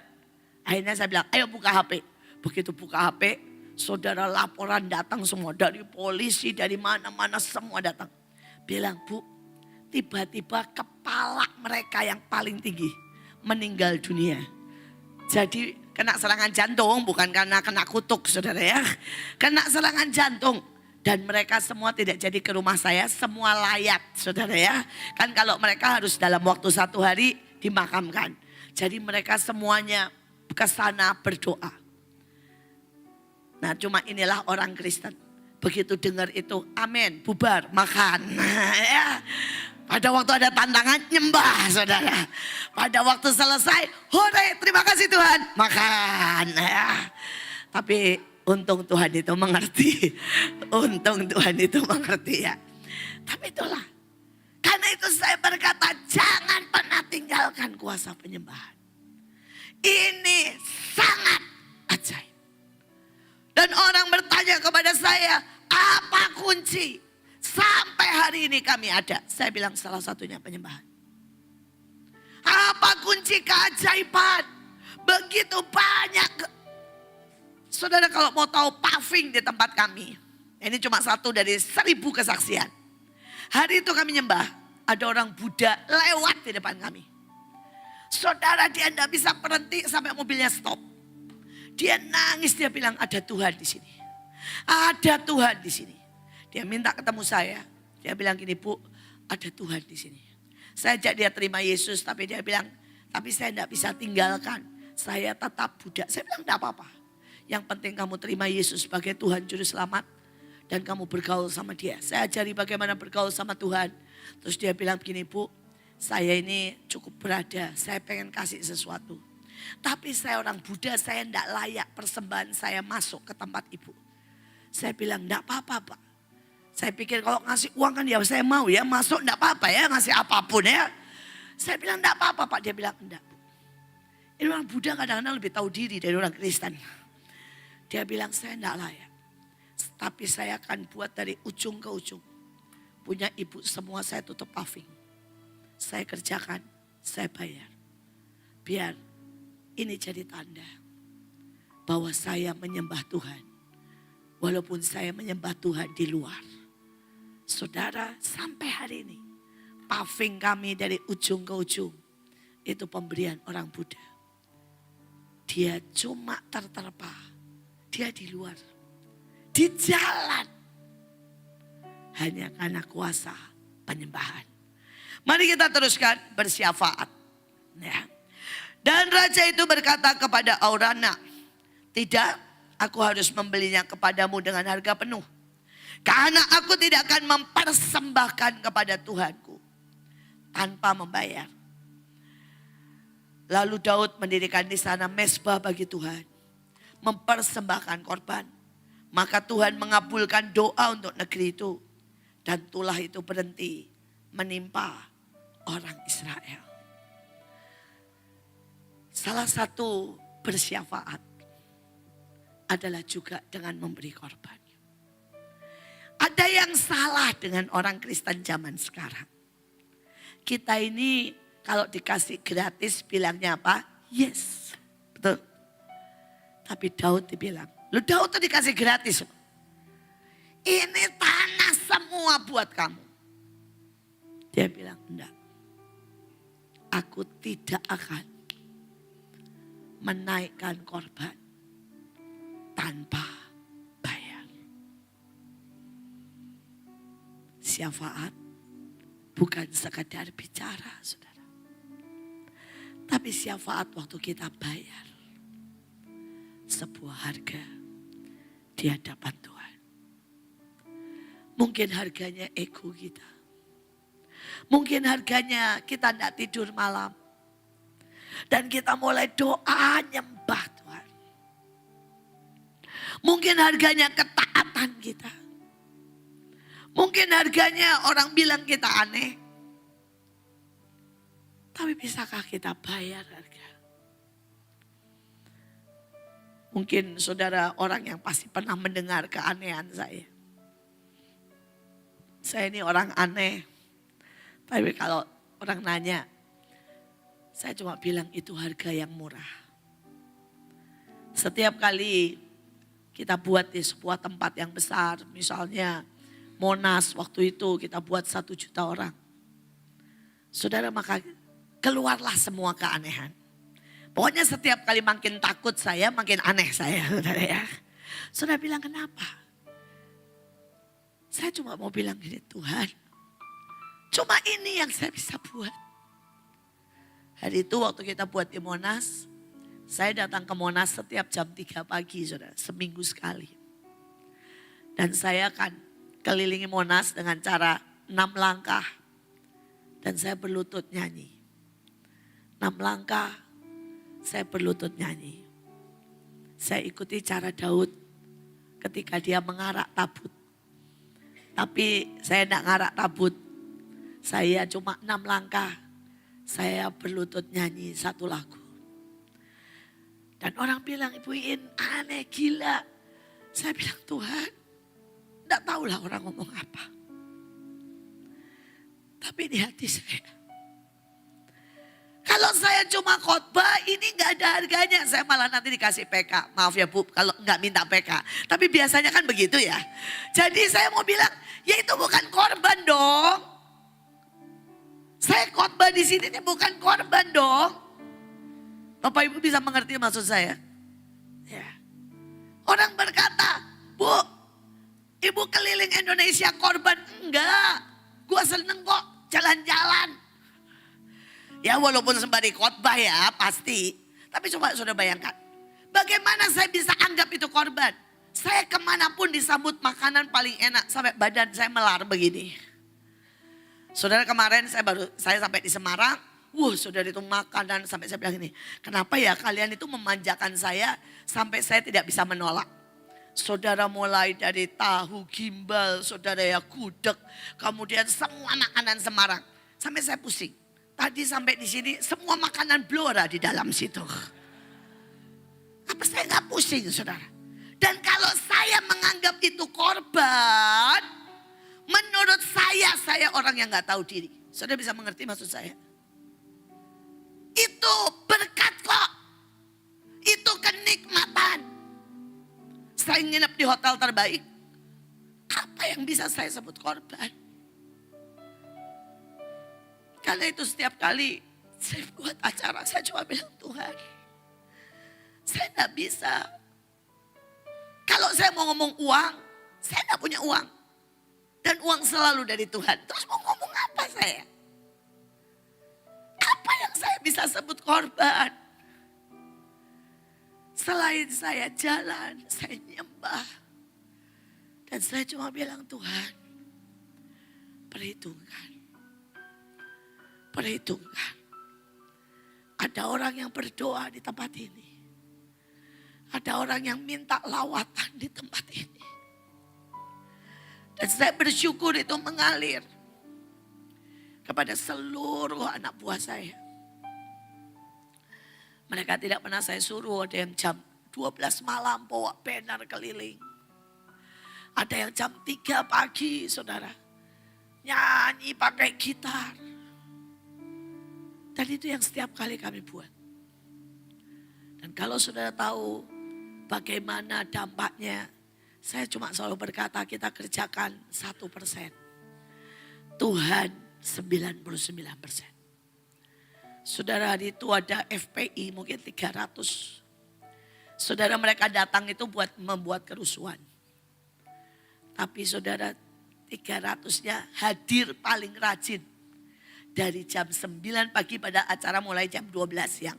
Akhirnya saya bilang ayo buka HP. Begitu buka HP saudara laporan datang semua. Dari polisi dari mana-mana semua datang. Bilang Bu tiba-tiba kepala mereka yang paling tinggi meninggal dunia. Jadi kena serangan jantung bukan karena kena kutuk saudara ya. Kena serangan jantung. Dan mereka semua tidak jadi ke rumah saya, semua layat saudara ya. Kan kalau mereka harus dalam waktu 1 hari dimakamkan. Jadi mereka semuanya ke sana berdoa. Nah cuma inilah orang Kristen. Begitu dengar itu, amin, bubar, makan. Ya. Pada waktu ada tantangan, nyembah saudara. Pada waktu selesai, hore, terima kasih Tuhan, makan. Ya. Tapi untung Tuhan itu mengerti. Untung Tuhan itu mengerti ya. Tapi itulah. Karena itu saya berkata jangan pernah tinggalkan kuasa penyembahan. Ini sangat ajaib. Dan orang bertanya kepada saya, apa kunci? Sampai hari ini kami ada. Saya bilang salah satunya penyembahan. Apa kunci keajaiban? Begitu banyak. Saudara kalau mau tahu paving di tempat kami. Ini cuma satu dari 1.000 kesaksian. Hari itu kami nyembah. Ada orang Buddha lewat di depan kami. Saudara dia tidak bisa berhenti sampai mobilnya stop. Dia nangis, dia bilang ada Tuhan di sini. Ada Tuhan di sini. Dia minta ketemu saya. Dia bilang gini Bu, ada Tuhan di sini. Saya ajak dia terima Yesus tapi dia bilang, tapi saya tidak bisa tinggalkan. Saya tetap Buddha. Saya bilang tidak apa-apa. Yang penting kamu terima Yesus sebagai Tuhan Juru Selamat. Dan kamu bergaul sama dia. Saya ajari bagaimana bergaul sama Tuhan. Terus dia bilang begini, Bu, saya ini cukup berada. Saya pengen kasih sesuatu. Tapi saya orang Buddha, saya tidak layak persembahan saya masuk ke tempat ibu. Saya bilang, tidak apa-apa Pak. Saya pikir kalau ngasih uang kan ya saya mau ya, masuk enggak apa-apa ya, ngasih apapun ya. Saya bilang enggak apa-apa Pak, dia bilang enggak. Ini orang Buddha kadang-kadang lebih tahu diri dari orang Kristen. Dia bilang saya enggak layak. Tapi saya akan buat dari ujung ke ujung. Punya ibu semua saya tutup paving. Saya kerjakan, saya bayar. Biar ini jadi tanda bahwa saya menyembah Tuhan. Walaupun saya menyembah Tuhan di luar. Saudara, sampai hari ini paving kami dari ujung ke ujung itu pemberian orang Buddha. Dia cuma terterpa, dia di luar, di jalan, hanya karena kuasa penyembahan. Mari kita teruskan bersyafaat. Ya. Dan raja itu berkata kepada Aurana, tidak, aku harus membelinya kepadamu dengan harga penuh. Karena aku tidak akan mempersembahkan kepada Tuhanku tanpa membayar. Lalu Daud mendirikan di sana mezbah bagi Tuhan. Mempersembahkan korban. Maka Tuhan mengabulkan doa untuk negeri itu. Dan tulah itu berhenti menimpa orang Israel. Salah satu bersyafaat adalah juga dengan memberi korban. Ada yang salah dengan orang Kristen zaman sekarang. Kita ini kalau dikasih gratis bilangnya apa? Yes. Betul. Tapi Daud dibilang, lu Daud tuh dikasih gratis. Ini tanah semua buat kamu. Dia bilang, enggak. Aku tidak akan menaikkan korban tanpa bayar. Syafaat bukan sekadar bicara, saudara. Tapi syafaat waktu kita bayar sebuah harga di hadapan Tuhan. Mungkin harganya ego kita. Mungkin harganya kita tidak tidur malam. Dan kita mulai doa nyembah Tuhan. Mungkin harganya ketaatan kita. Mungkin harganya orang bilang kita aneh. Tapi bisakah kita bayar harga? Mungkin saudara orang yang pasti pernah mendengar keanehan saya. Saya ini orang aneh. Tapi kalau orang nanya, saya cuma bilang itu harga yang murah. Setiap kali kita buat di sebuah tempat yang besar, misalnya Monas waktu itu kita buat 1 juta orang. Saudara, maka keluarlah semua keanehan. Pokoknya setiap kali makin takut saya, makin aneh saya, saudara ya. Saudara bilang kenapa? Saya cuma mau bilang gini, Tuhan, cuma ini yang saya bisa buat. Hari itu waktu kita buat di Monas, saya datang ke Monas setiap jam 3 pagi, saudara, seminggu sekali. Dan saya akan kelilingi Monas dengan cara 6 langkah. Dan saya berlutut nyanyi. 6 langkah, saya berlutut nyanyi. Saya ikuti cara Daud ketika dia mengarak tabut. Tapi saya tidak ngarak tabut. Saya cuma 6 langkah. Saya berlutut nyanyi 1 lagu. Dan orang bilang, Ibu In aneh, gila. Saya bilang, Tuhan, tidak tahulah orang ngomong apa. Tapi di hati saya, kalau saya cuma khotbah ini gak ada harganya. Saya malah nanti dikasih PK. Maaf ya Bu, kalau gak minta PK. Tapi biasanya kan begitu ya. Jadi saya mau bilang, ya itu bukan korban dong. Saya khotbah di sini ini bukan korban dong. Bapak Ibu bisa mengerti maksud saya? Ya. Orang berkata, Bu, Ibu keliling Indonesia korban. Enggak, gue seneng kok jalan-jalan. Ya walaupun sembari khotbah ya pasti. Tapi coba sudah bayangkan. Bagaimana saya bisa anggap itu korban. Saya kemanapun disambut makanan paling enak sampai badan saya melar begini. Saudara, kemarin saya sampai di Semarang. Saudara, itu makanan sampai saya bilang ini. Kenapa ya kalian itu memanjakan saya sampai saya tidak bisa menolak. Saudara, mulai dari tahu gimbal, saudara ya, gudeg, kemudian semua makanan Semarang. Sampai saya pusing. Tadi sampai di sini semua makanan Blora di dalam situ. Apa saya nggak pusing, saudara? Dan kalau saya menganggap itu korban, menurut saya orang yang nggak tahu diri. Saudara bisa mengerti maksud saya? Itu berkat kok. Itu kenikmatan. Saya nginep di hotel terbaik. Apa yang bisa saya sebut korban? Karena itu setiap kali saya buat acara, saya cuma bilang, Tuhan, saya gak bisa. Kalau saya mau ngomong uang, saya gak punya uang. Dan uang selalu dari Tuhan. Terus mau ngomong apa saya? Apa yang saya bisa sebut korban? Selain saya jalan, saya nyembah. Dan saya cuma bilang, Tuhan, perhitungkan. Perhitungkan. Ada orang yang berdoa di tempat ini. Ada orang yang minta lawatan di tempat ini. Dan saya bersyukur itu mengalir kepada seluruh anak buah saya. Mereka tidak pernah saya suruh, ada yang jam 12 malam bawa banner keliling. Ada yang jam 3 pagi, saudara, nyanyi pakai gitar. Dan itu yang setiap kali kami buat. Dan kalau saudara tahu bagaimana dampaknya, saya cuma selalu berkata kita kerjakan 1%. Tuhan 99%. Saudara, hari itu ada FPI mungkin 300. Saudara, mereka datang itu buat membuat kerusuhan. Tapi saudara, 300-nya hadir paling rajin. Dari jam 9 pagi pada acara mulai jam 12 siang.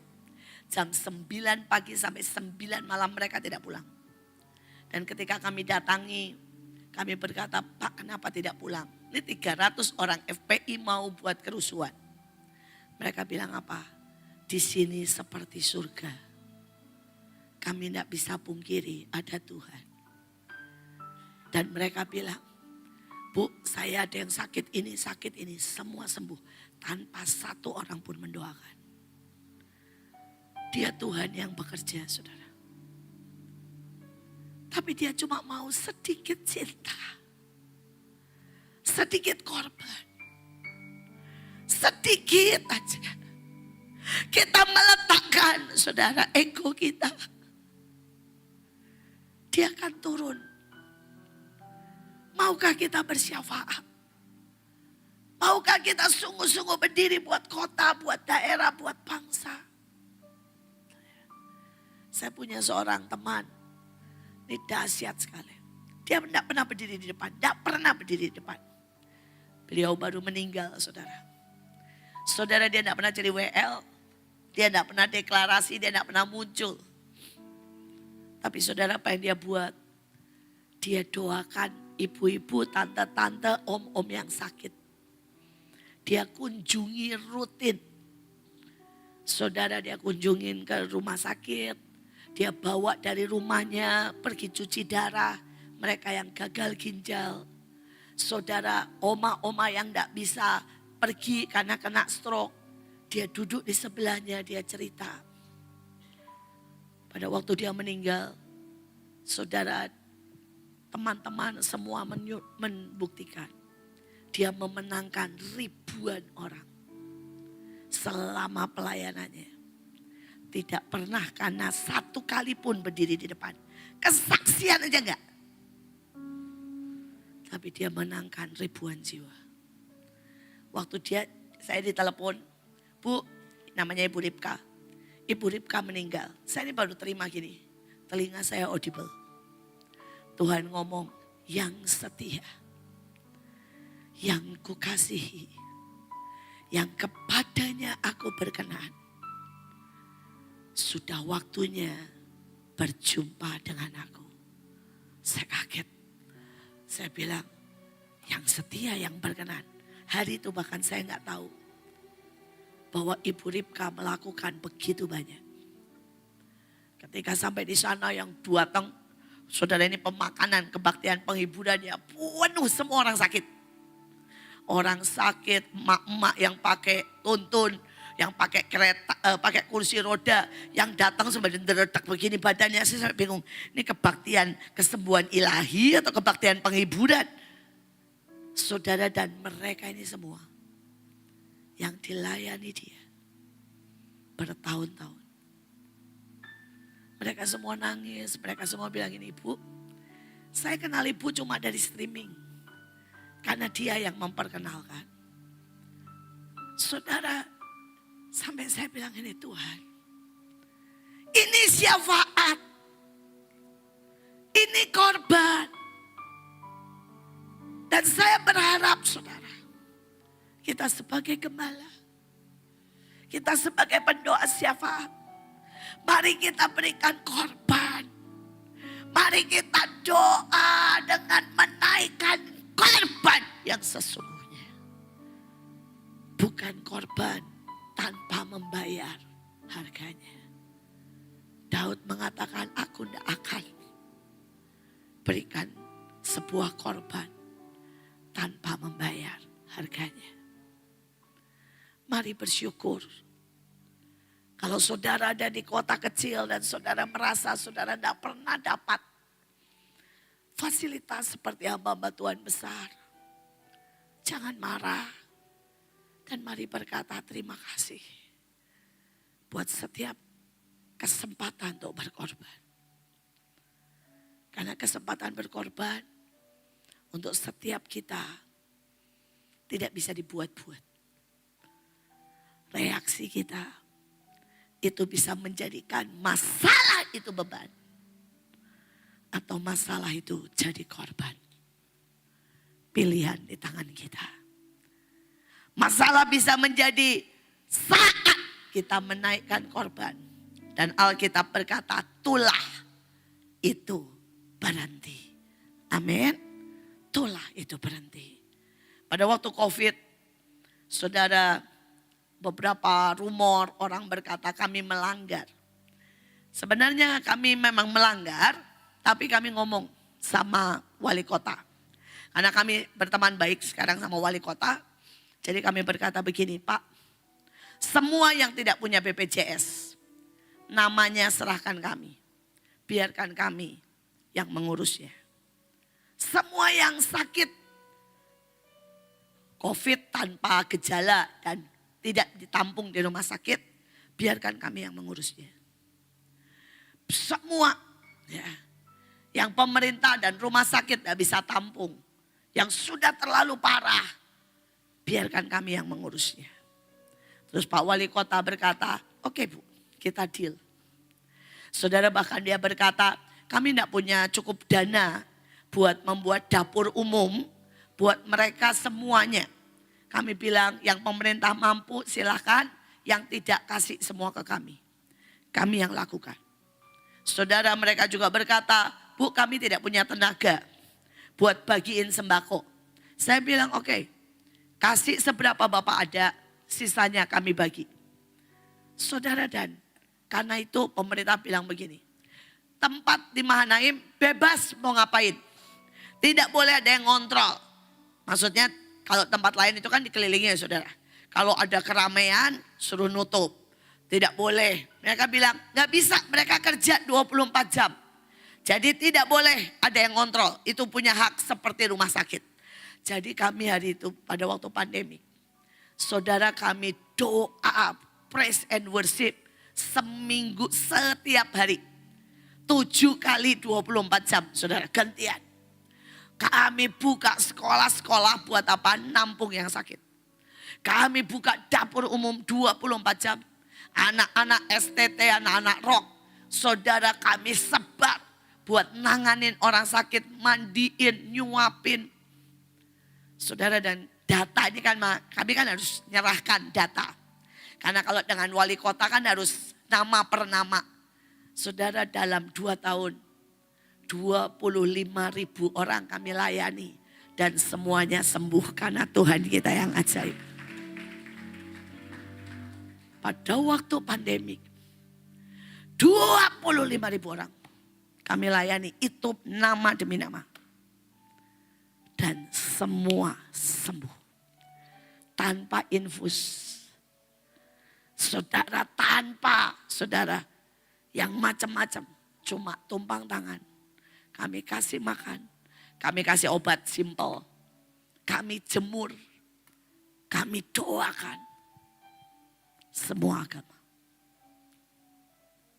Jam 9 pagi sampai 9 malam mereka tidak pulang. Dan ketika kami datangi, kami berkata, Pak, kenapa tidak pulang? Ini 300 orang FPI mau buat kerusuhan. Mereka bilang apa? Di sini seperti surga. Kami tidak bisa pungkiri ada Tuhan. Dan mereka bilang, Bu, saya ada yang sakit ini, semua sembuh. Tanpa satu orang pun mendoakan. Dia Tuhan yang bekerja, saudara. Tapi dia cuma mau sedikit cinta. Sedikit korban. Sedikit aja. Kita meletakkan, saudara, ego kita. Dia akan turun. Maukah kita bersyafaat? Maukah kita sungguh-sungguh berdiri buat kota, buat daerah, buat bangsa? Saya punya seorang teman. Ini dahsyat sekali. Dia tidak pernah berdiri di depan. Tidak pernah berdiri di depan. Beliau baru meninggal, saudara. Saudara, dia tidak pernah jadi WL. Dia tidak pernah deklarasi, dia tidak pernah muncul. Tapi saudara, apa yang dia buat? Dia doakan ibu-ibu, tante-tante, om-om yang sakit. Dia kunjungi rutin. Saudara, dia kunjungin ke rumah sakit. Dia bawa dari rumahnya pergi cuci darah. Mereka yang gagal ginjal. Saudara, oma-oma yang tidak bisa pergi karena kena stroke. Dia duduk di sebelahnya, dia cerita. Pada waktu dia meninggal, saudara, teman-teman semua membuktikan. Dia memenangkan ribuan orang selama pelayanannya. Tidak pernah karena satu kali pun berdiri di depan. Kesaksian aja enggak. Tapi dia menangkan ribuan jiwa. Waktu saya ditelepon, Bu, namanya Ibu Ripka. Ibu Ripka meninggal. Saya ini baru terima gini. Telinga saya audible. Tuhan ngomong, yang setia. Yang kukasihi, yang kepadanya aku berkenan, sudah waktunya berjumpa dengan aku. Saya bilang, yang setia, yang berkenan. Hari itu bahkan saya nggak tahu bahwa Ibu Ripka melakukan begitu banyak. Ketika sampai di sana yang datang, saudara, ini pemakanan, kebaktian, penghiburan ya penuh, semua orang sakit. Orang sakit, emak-emak yang pakai tuntun, yang pakai kereta, pakai kursi roda, yang datang sebenarnya deretak begini badannya. Saya sampai bingung, ini kebaktian kesembuhan ilahi atau kebaktian penghiburan? Saudara, dan mereka ini semua yang dilayani dia bertahun-tahun. Mereka semua nangis, mereka semua bilang ini, Ibu, saya kenal Ibu cuma dari streaming. Karena dia yang memperkenalkan. Saudara, sampai saya bilang ini, Tuhan, ini syafaat, ini korban. Dan saya berharap, saudara, kita sebagai gembala, kita sebagai pendoa syafaat, mari kita berikan korban. Mari kita doa dengan menaikkan korban yang sesungguhnya. Bukan korban tanpa membayar harganya. Daud mengatakan, aku tidak akan berikan sebuah korban tanpa membayar harganya. Mari bersyukur. Kalau saudara ada di kota kecil dan saudara merasa saudara tidak pernah dapat fasilitas seperti hamba-hamba Tuhan besar, jangan marah. Dan mari berkata terima kasih buat setiap kesempatan untuk berkorban. Karena kesempatan berkorban untuk setiap kita tidak bisa dibuat-buat. Reaksi kita itu bisa menjadikan masalah itu beban. Atau masalah itu jadi korban. Pilihan di tangan kita. Masalah bisa menjadi saat kita menaikkan korban. Dan Alkitab berkata, tulah itu berhenti. Amin. Tulah itu berhenti. Pada waktu COVID, saudara, beberapa rumor orang berkata kami melanggar. Sebenarnya kami memang melanggar, tapi kami ngomong sama wali kota. Karena kami berteman baik sekarang sama wali kota. Jadi kami berkata begini, Pak, semua yang tidak punya BPJS, namanya serahkan kami. Biarkan kami yang mengurusnya. Semua yang sakit COVID tanpa gejala dan tidak ditampung di rumah sakit, biarkan kami yang mengurusnya. Semua ya, yang pemerintah dan rumah sakit tidak bisa tampung, yang sudah terlalu parah, biarkan kami yang mengurusnya. Terus Pak Wali Kota berkata, oke Bu, kita deal. Saudara, bahkan dia berkata, kami tidak punya cukup dana buat membuat dapur umum buat mereka semuanya. Kami bilang yang pemerintah mampu silahkan, yang tidak kasih semua ke kami. Kami yang lakukan. Saudara, mereka juga berkata, Bu, kami tidak punya tenaga buat bagiin sembako. Saya bilang oke, kasih seberapa Bapak ada, sisanya kami bagi. Saudara, dan karena itu pemerintah bilang begini, tempat di Mahanaim bebas mau ngapain. Tidak boleh ada yang ngontrol. Maksudnya kalau tempat lain itu kan dikelilingi ya saudara. Kalau ada keramaian suruh nutup. Tidak boleh. Mereka bilang gak bisa, mereka kerja 24 jam. Jadi tidak boleh ada yang ngontrol. Itu punya hak seperti rumah sakit. Jadi kami hari itu pada waktu pandemi. Saudara, kami doa, praise and worship seminggu setiap hari. 7 kali 24 jam saudara, gantian. Kami buka sekolah-sekolah buat apa? Nampung yang sakit. Kami buka dapur umum 24 jam. Anak-anak STT, anak-anak rock. Saudara, kami sebar buat nanganin orang sakit, mandiin, nyuapin. Saudara, dan data ini kan kami kan harus nyerahkan data. Karena kalau dengan wali kota kan harus nama per nama. Saudara, dalam 2 tahun 25.000 orang kami layani. Dan semuanya sembuh karena Tuhan kita yang ajaib. Pada waktu pandemik, 25.000 orang kami layani, itu nama demi nama. Dan semua sembuh. Tanpa infus. Saudara, tanpa saudara yang macam-macam. Cuma tumpang tangan. Kami kasih makan. Kami kasih obat simpel. Kami jemur. Kami doakan. Semua agama.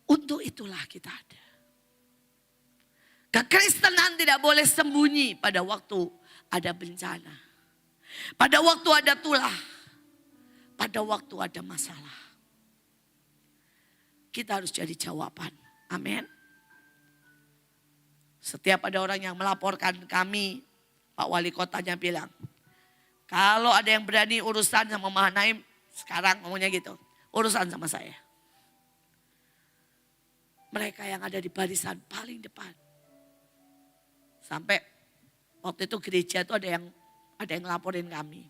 Untuk itulah kita ada. Kekristenan tidak boleh sembunyi pada waktu ada bencana. Pada waktu ada tulah. Pada waktu ada masalah. Kita harus jadi jawaban. Amin. Setiap ada orang yang melaporkan kami, Pak Wali Kotanya bilang, kalau ada yang berani urusan sama Mahanaim, sekarang ngomongnya gitu, urusan sama saya. Mereka yang ada di barisan paling depan. Sampai waktu itu gereja itu ada yang laporin kami.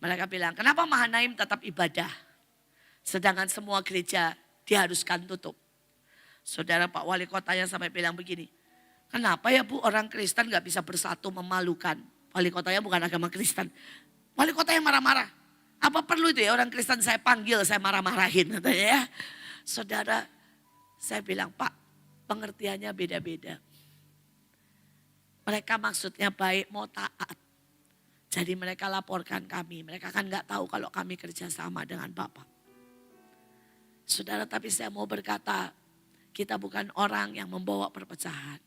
Mereka bilang, kenapa Mahanaim tetap ibadah? Sedangkan semua gereja diharuskan tutup. Saudara Pak Wali Kotanya sampai bilang begini, kenapa ya Bu orang Kristen gak bisa bersatu, memalukan? Wali Kotanya bukan agama Kristen. Wali Kotanya marah-marah. Apa perlu itu ya orang Kristen saya panggil, saya marah-marahin. Ya. Saudara, saya bilang Pak pengertiannya beda-beda. Mereka maksudnya baik, mau taat. Jadi mereka laporkan kami. Mereka kan gak tahu kalau kami kerjasama dengan Bapak. Saudara, tapi saya mau berkata, kita bukan orang yang membawa perpecahan.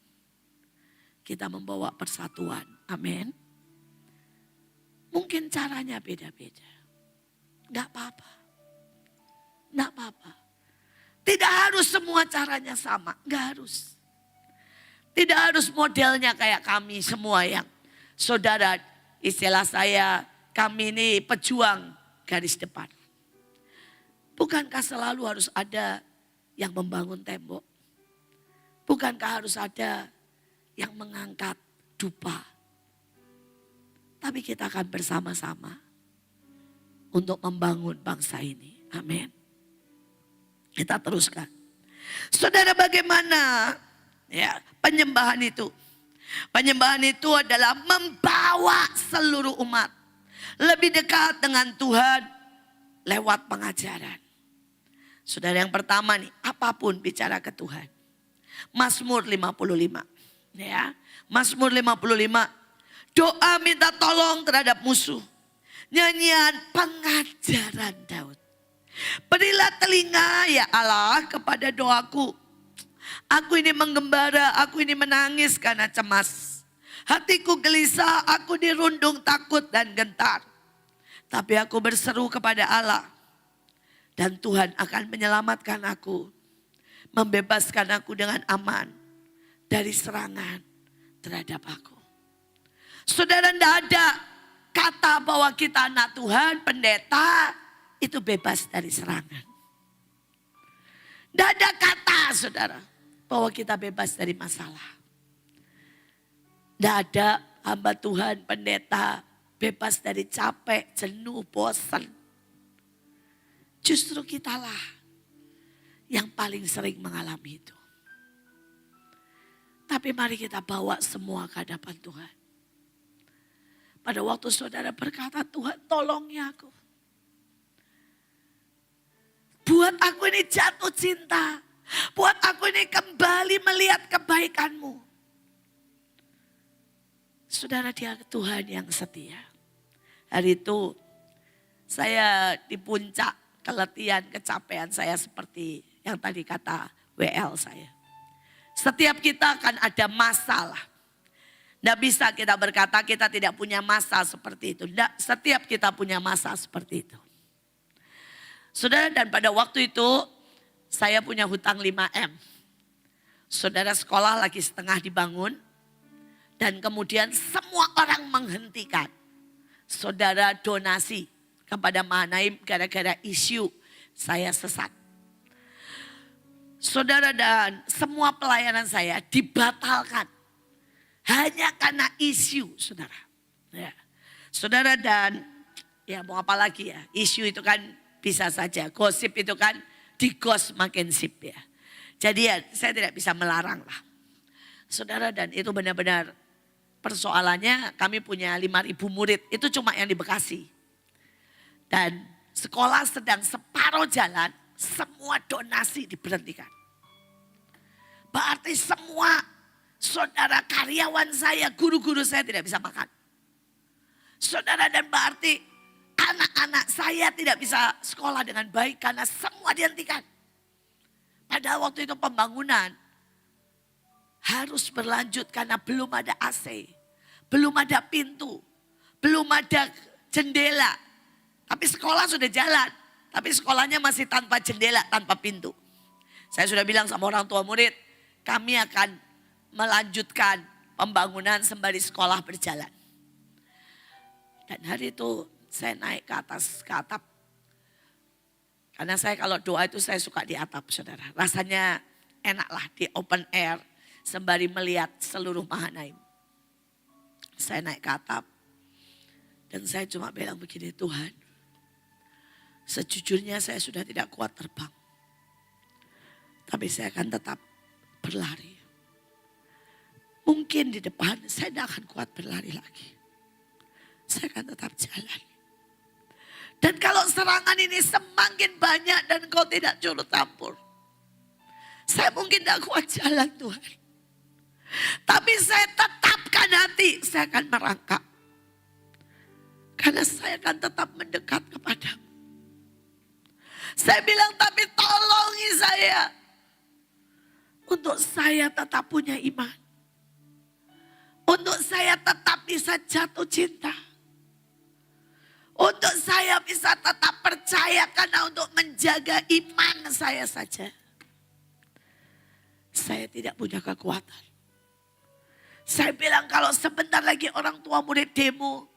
Kita membawa persatuan. Amin. Mungkin caranya beda-beda. Gak apa-apa. Gak apa-apa. Tidak harus semua caranya sama. Gak harus. Tidak harus modelnya kayak kami semua yang saudara, istilah saya, kami ini pejuang garis depan. Bukankah selalu harus ada yang membangun tembok? Bukankah harus ada yang mengangkat dupa? Tapi kita akan bersama-sama untuk membangun bangsa ini. Amin. Kita teruskan. Saudara, bagaimana ya penyembahan itu? Penyembahan itu adalah membawa seluruh umat lebih dekat dengan Tuhan lewat pengajaran. Saudara, yang pertama nih, apapun bicara ke Tuhan. Mazmur 55. Ya, Mazmur 55. Doa minta tolong terhadap musuh. Nyanyian pengajaran Daud. Berilah telinga ya Allah kepada doaku. Aku ini menggembara, aku ini menangis karena cemas. Hatiku gelisah, aku dirundung takut dan gentar. Tapi aku berseru kepada Allah. Dan Tuhan akan menyelamatkan aku. Membebaskan aku dengan aman. Dari serangan terhadap aku. Saudara, tidak ada kata bahwa kita anak Tuhan, pendeta, itu bebas dari serangan. Tidak ada kata saudara, bahwa kita bebas dari masalah. Tidak ada hamba Tuhan, pendeta, bebas dari capek, jenuh, bosan. Justru kitalah yang paling sering mengalami itu. Tapi mari kita bawa semua ke hadapan Tuhan. Pada waktu saudara berkata, Tuhan tolongi aku. Buat aku ini jatuh cinta. Buat aku ini kembali melihat kebaikan-Mu. Saudara, Dia Tuhan yang setia. Hari itu saya di puncak keletihan, kecapean saya seperti yang tadi kata WL saya. Setiap kita akan ada masalah. Tidak bisa kita berkata kita tidak punya masa seperti itu. Tidak, setiap kita punya masa seperti itu. Saudara, dan pada waktu itu saya punya hutang 5M. Saudara, sekolah lagi setengah dibangun. Dan kemudian semua orang menghentikan. Saudara donasi kepada Mahanaim gara-gara isu saya sesat. Saudara, dan semua pelayanan saya dibatalkan. Hanya karena isu, saudara. Ya. Saudara, dan ya mau apa lagi ya. Isu itu kan bisa saja. Gosip itu kan digos makin sip ya. Jadi ya saya tidak bisa melarang lah. Saudara, dan itu benar-benar persoalannya kami punya 5.000 murid. Itu cuma yang di Bekasi. Dan sekolah sedang separuh jalan, semua donasi diberhentikan. Berarti semua saudara karyawan saya, guru-guru saya tidak bisa makan. Saudara, dan berarti anak-anak saya tidak bisa sekolah dengan baik karena semua dihentikan. Padahal waktu itu pembangunan harus berlanjut karena belum ada AC, belum ada pintu, belum ada jendela. Tapi sekolah sudah jalan, tapi sekolahnya masih tanpa jendela, tanpa pintu. Saya sudah bilang sama orang tua murid, kami akan melanjutkan pembangunan sembari sekolah berjalan. Dan hari itu saya naik ke atas, ke atap. Karena saya kalau doa itu saya suka di atap, saudara. Rasanya enaklah di open air sembari melihat seluruh Mahanaim. Saya naik ke atap dan saya cuma bilang begini, Tuhan, sejujurnya saya sudah tidak kuat terbang. Tapi saya akan tetap berlari. Mungkin di depan saya tidak akan kuat berlari lagi. Saya akan tetap jalan. Dan kalau serangan ini semakin banyak dan kau tidak turut campur, saya mungkin tidak kuat jalan, Tuhan. Tapi saya tetapkan hati, saya akan merangkak. Karena saya akan tetap mendekat kepadamu. Saya bilang, tapi tolongi saya. Untuk saya tetap punya iman. Untuk saya tetap bisa jatuh cinta. Untuk saya bisa tetap percaya karena untuk menjaga iman saya saja. Saya tidak punya kekuatan. Saya bilang kalau sebentar lagi orang tua murid demo.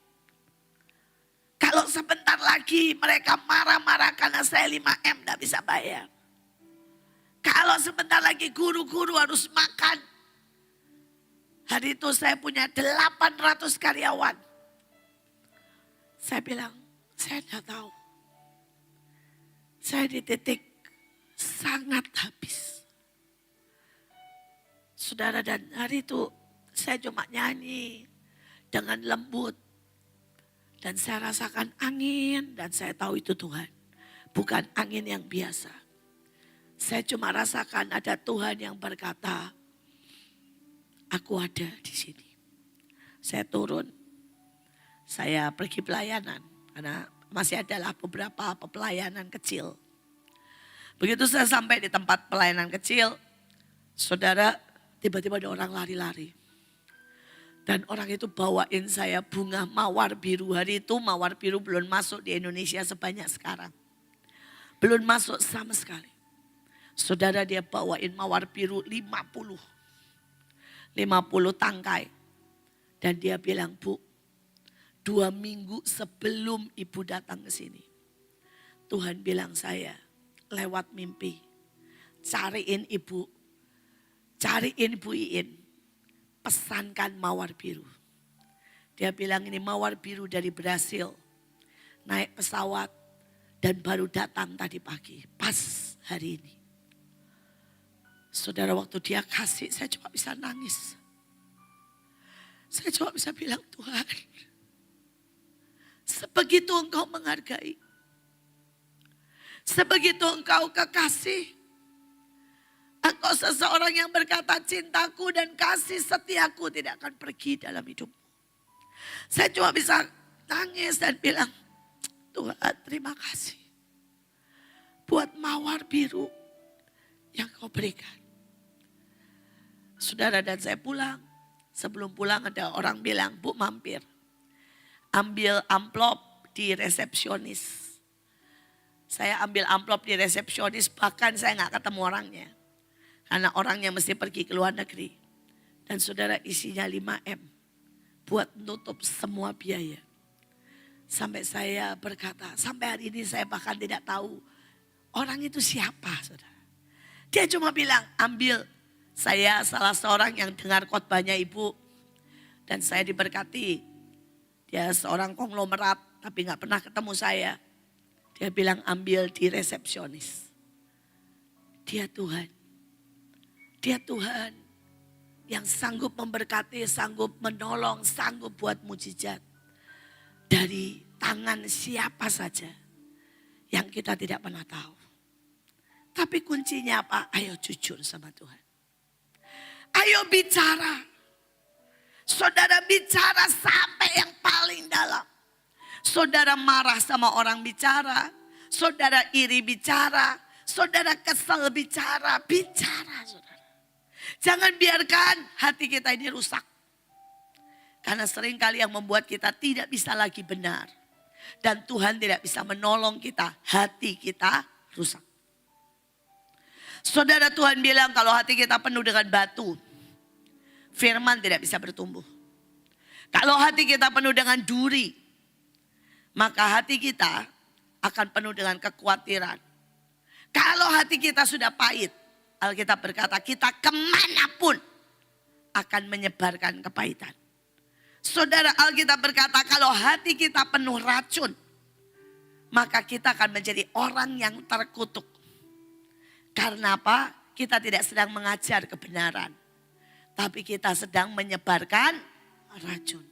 Kalau sebentar lagi mereka marah-marah karena saya 5M tidak bisa bayar. Kalau sebentar lagi guru-guru harus makan. Hari itu saya punya 800 karyawan. Saya bilang, saya tidak tahu. Saya di titik sangat habis. Saudara, dan hari itu saya cuma nyanyi dengan lembut. Dan saya rasakan angin dan saya tahu itu Tuhan. Bukan angin yang biasa. Saya cuma rasakan ada Tuhan yang berkata, aku ada di sini. Saya turun, saya pergi pelayanan. Karena masih adalah beberapa pelayanan kecil. Begitu saya sampai di tempat pelayanan kecil, saudara, tiba-tiba ada orang lari-lari. Dan orang itu bawain saya bunga mawar biru. Hari itu mawar biru belum masuk di Indonesia sebanyak sekarang. Belum masuk sama sekali. Saudara, dia bawain mawar biru 50 tangkai. Dan dia bilang, Bu, 2 minggu sebelum ibu datang ke sini, Tuhan bilang saya lewat mimpi, cariin ibu Iin, pesankan mawar biru. Dia bilang ini mawar biru dari Brasil, naik pesawat dan baru datang tadi pagi, pas hari ini. Saudara, waktu dia kasih saya cuma bisa nangis. Saya cuma bisa bilang, Tuhan, sebegitu Engkau menghargai. Sebegitu Engkau kekasih. Engkau seseorang yang berkata cintaku dan kasih setiaku tidak akan pergi dalam hidupmu. Saya cuma bisa nangis dan bilang, Tuhan, terima kasih. Buat mawar biru yang kau berikan. Saudara, dan saya pulang. Sebelum pulang ada orang bilang, Bu, mampir. Ambil amplop di resepsionis. Saya ambil amplop di resepsionis, bahkan saya gak ketemu orangnya. Karena orangnya mesti pergi ke luar negeri. Dan saudara, isinya 5M. Buat nutup semua biaya. Sampai saya berkata, sampai hari ini saya bahkan tidak tahu orang itu siapa, saudara. Dia cuma bilang, ambil. Saya salah seorang yang dengar khotbahnya ibu. Dan saya diberkati. Dia seorang konglomerat tapi gak pernah ketemu saya. Dia bilang ambil di resepsionis. Dia Tuhan. Dia Tuhan yang sanggup memberkati, sanggup menolong, sanggup buat mujizat. Dari tangan siapa saja yang kita tidak pernah tahu. Tapi kuncinya apa? Ayo jujur sama Tuhan. Ayo bicara. Saudara bicara sampai yang paling dalam. Saudara marah sama orang bicara. Saudara iri bicara. Saudara kesel bicara. Bicara saudara. Jangan biarkan hati kita ini rusak. Karena seringkali yang membuat kita tidak bisa lagi benar. Dan Tuhan tidak bisa menolong kita. Hati kita rusak. Saudara, Tuhan bilang kalau hati kita penuh dengan batu. Firman tidak bisa bertumbuh. Kalau hati kita penuh dengan duri. Maka hati kita akan penuh dengan kekhawatiran. Kalau hati kita sudah pahit. Alkitab berkata kita kemanapun akan menyebarkan kepahitan. Saudara, Alkitab berkata kalau hati kita penuh racun. Maka kita akan menjadi orang yang terkutuk. Karena apa? Kita tidak sedang mengajar kebenaran. Tapi kita sedang menyebarkan racun.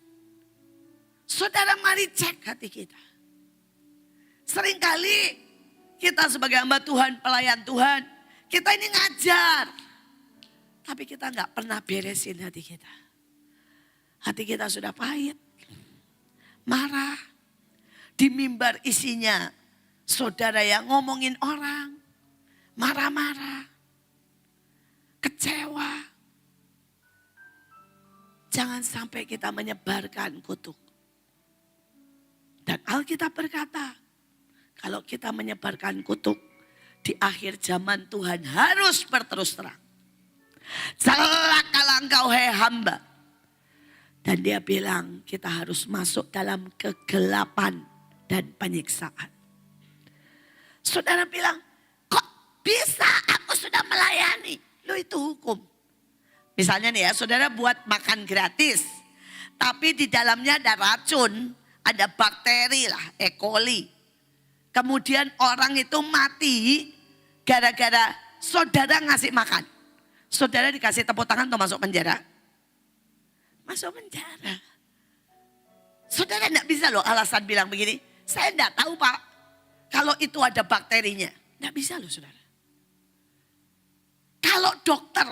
Saudara, mari cek hati kita. Seringkali kita sebagai hamba Tuhan, pelayan Tuhan. Kita ini ngajar. Tapi kita gak pernah beresin hati kita. Hati kita sudah pahit. Marah. Di mimbar isinya saudara yang ngomongin orang. Marah-marah. Kecewa. Jangan sampai kita menyebarkan kutuk. Dan Alkitab berkata, kalau kita menyebarkan kutuk, di akhir zaman Tuhan harus berterus terang. Celakalah engkau hai hamba. Dan dia bilang kita harus masuk dalam kegelapan dan penyiksaan. Saudara bilang, kok bisa aku sudah melayani? Loh itu hukum. Misalnya nih ya, saudara buat makan gratis. Tapi di dalamnya ada racun, ada bakteri lah, E. coli. Kemudian orang itu mati gara-gara saudara ngasih makan. Saudara dikasih tepuk tangan atau masuk penjara? Masuk penjara. Saudara enggak bisa loh alasan bilang begini. Saya enggak tahu Pak, kalau itu ada bakterinya. Enggak bisa loh saudara. Kalau dokter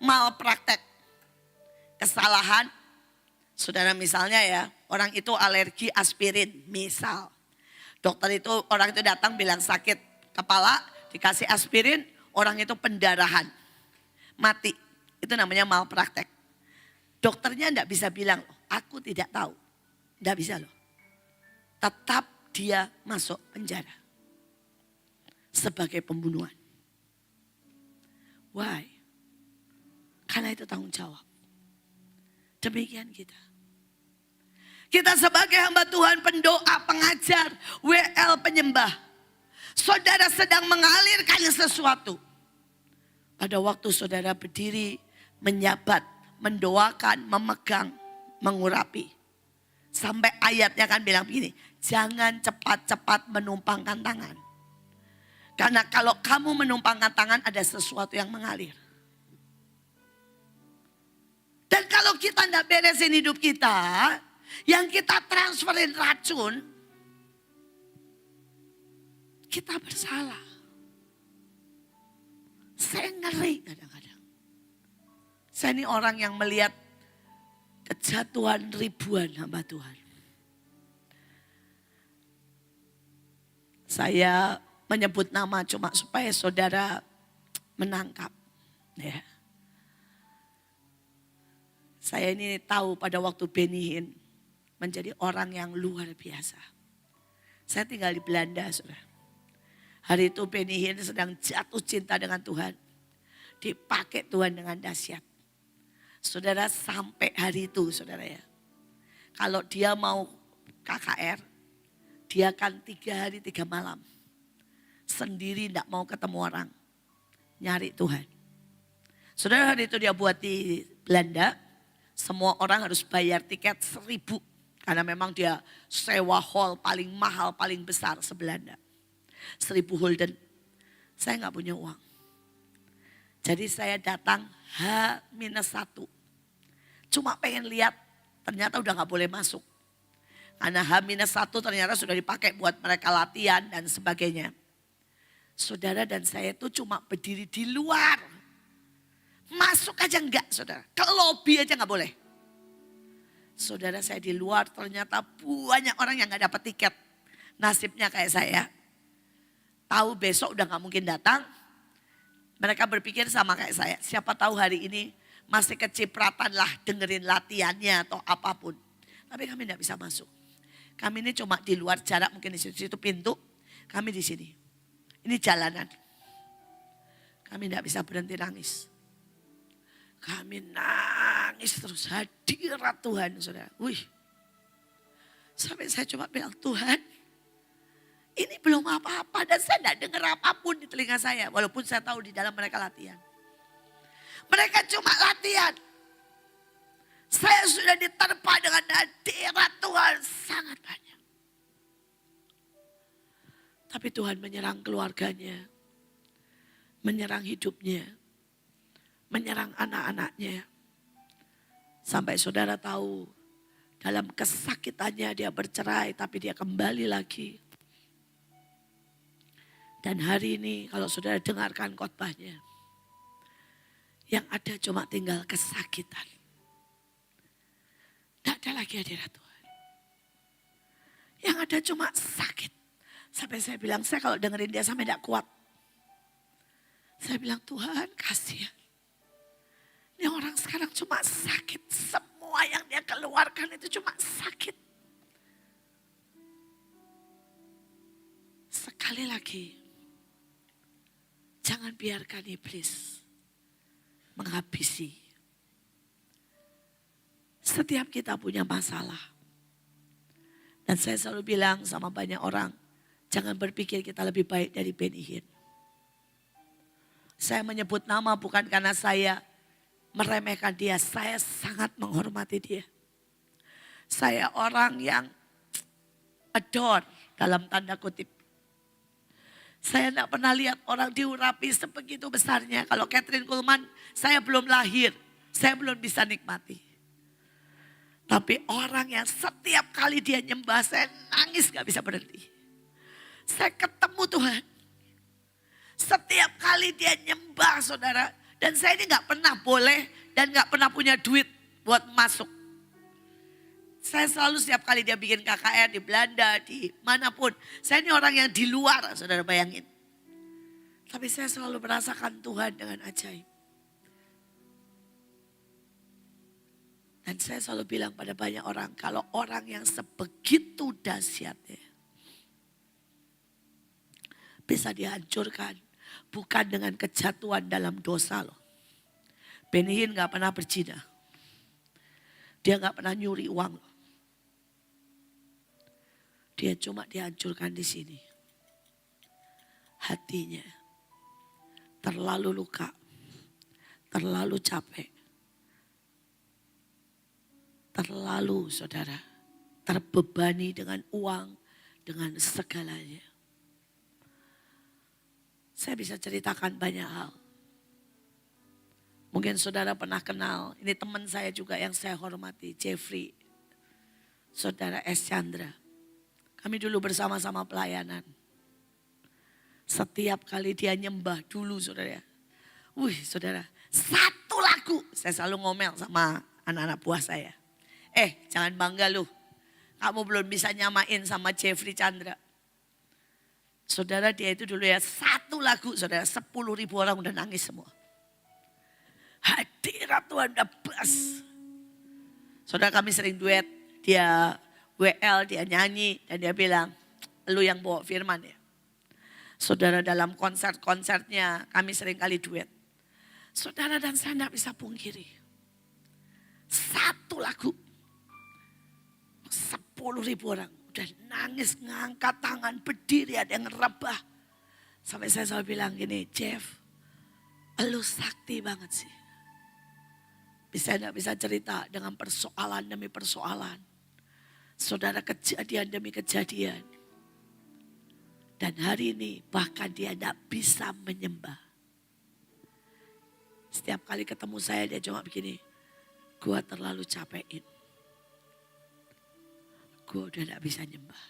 malpraktek, kesalahan, saudara misalnya ya, orang itu alergi aspirin, misal. Dokter itu, orang itu datang bilang sakit kepala, dikasih aspirin, orang itu pendarahan, mati. Itu namanya malpraktek. Dokternya enggak bisa bilang, aku tidak tahu. Enggak bisa loh. Tetap dia masuk penjara. Sebagai pembunuhan. Why? Karena itu tanggung jawab. Demikian kita. Kita sebagai hamba Tuhan, pendoa, pengajar, WL, penyembah. Saudara sedang mengalirkan sesuatu. Pada waktu saudara berdiri, menyabat, mendoakan, memegang, mengurapi. Sampai ayatnya kan bilang begini, jangan cepat-cepat menumpangkan tangan. Karena kalau kamu menumpangkan tangan ada sesuatu yang mengalir. Dan kalau kita tidak beresin hidup kita, yang kita transferin racun, kita bersalah. Saya ngeri kadang-kadang. Saya ini orang yang melihat kejatuhan ribuan hamba Tuhan. Saya menyebut nama cuma supaya saudara menangkap. Ya. Saya ini tahu pada waktu Benny Hinn menjadi orang yang luar biasa. Saya tinggal di Belanda, saudara. Hari itu Benny Hinn sedang jatuh cinta dengan Tuhan. Dipakai Tuhan dengan dahsyat. Saudara sampai hari itu saudara ya. Kalau dia mau KKR, dia akan 3 hari 3 malam. Sendiri tidak mau ketemu orang. nyari Tuhan. Saudara, hari itu dia buat di Belanda, semua orang harus bayar tiket 1.000. Karena memang dia sewa hall paling mahal, paling besar se-Belanda. 1.000 gulden. Saya nggak punya uang. Jadi saya datang H-1. Cuma pengen lihat, ternyata udah nggak boleh masuk. Karena H-1 ternyata sudah dipakai buat mereka latihan dan sebagainya. Saudara dan saya itu cuma berdiri di luar. Masuk aja enggak, saudara. Ke lobi aja nggak boleh. Saudara, saya di luar, ternyata banyak orang yang gak dapat tiket. Nasibnya kayak saya. Tahu besok udah gak mungkin datang. Mereka berpikir sama kayak saya. Siapa tahu hari ini masih kecipratan lah dengerin latihannya atau apapun. Tapi kami gak bisa masuk. Kami ini cuma di luar jarak, mungkin di situ pintu. Kami di sini. Ini jalanan. Kami gak bisa berhenti nangis. Kami nangis terus, hadirat Tuhan, saudara. Wih, sampai saya cuma bilang, Tuhan, ini belum apa-apa. Dan saya tidak dengar apapun di telinga saya. Walaupun saya tahu di dalam mereka latihan. Mereka cuma latihan. Saya sudah diterpa dengan hadirat Tuhan sangat banyak. Tapi Tuhan menyerang keluarganya. Menyerang hidupnya. Menyerang anak-anaknya. Sampai saudara tahu, dalam kesakitannya dia bercerai tapi dia kembali lagi. Dan hari ini kalau saudara dengarkan khotbahnya, yang ada cuma tinggal kesakitan. Tidak ada lagi hadirat Tuhan. Yang ada cuma sakit. Sampai saya bilang, saya kalau dengerin dia sampai tidak kuat. Saya bilang, Tuhan kasihan. Ini orang sekarang cuma sakit. Semua yang dia keluarkan itu cuma sakit. Sekali lagi, jangan biarkan iblis menghabisi. Setiap kita punya masalah. Dan saya selalu bilang sama banyak orang, jangan berpikir kita lebih baik dari Benny Hinn. Saya menyebut nama bukan karena saya meremehkan dia, saya sangat menghormati dia. Saya orang yang adore dalam tanda kutip. Saya tidak pernah lihat orang diurapi sebegitu besarnya. Kalau Kathryn Kuhlman, saya belum lahir, saya belum bisa nikmati. Tapi orang yang setiap kali dia nyembah, saya nangis gak bisa berhenti. Saya ketemu Tuhan. Setiap kali dia nyembah, saudara. Dan saya ini gak pernah boleh dan gak pernah punya duit buat masuk. Saya selalu setiap kali dia bikin KKR di Belanda, di manapun. Saya ini orang yang di luar, saudara bayangin. Tapi saya selalu merasakan Tuhan dengan ajaib. Dan saya selalu bilang pada banyak orang, kalau orang yang sebegitu dahsyatnya bisa dihancurkan. Bukan dengan kejatuhan dalam dosa loh. Benny Hinn gak pernah berzina. Dia gak pernah nyuri uang loh. Dia cuma dihancurkan di sini. Hatinya terlalu luka. Terlalu capek. Terlalu saudara. Terbebani dengan uang. Dengan segalanya. Saya bisa ceritakan banyak hal. Mungkin saudara pernah kenal, ini teman saya juga yang saya hormati, Jeffrey. Saudara S. Chandra. Kami dulu bersama-sama pelayanan. Setiap kali dia nyembah dulu saudara. Wih saudara, satu lagu. Saya selalu ngomel sama anak-anak buah saya. Jangan bangga lu. Kamu belum bisa nyamain sama Jeffrey Chandra. Saudara dia itu dulu ya satu lagu saudara 10.000 orang udah nangis semua. Hadirat Tuhan udah bas. Saudara kami sering duet. Dia WL dia nyanyi dan dia bilang lu yang bawa firman ya. Saudara dalam konser-konsernya kami sering kali duet. Saudara dan saya tidak bisa pungkiri. Satu lagu 10.000 orang. Dan nangis, ngangkat tangan, berdiri, ada yang rebah. Sampai saya selalu bilang gini, Jeff, Lu sakti banget sih. Enggak bisa cerita dengan persoalan demi persoalan. Saudara, kejadian demi kejadian. Dan hari ini bahkan dia tidak bisa menyembah. Setiap kali ketemu saya dia cuma begini. Gua terlalu capekin. Gua udah tidak bisa nyembah.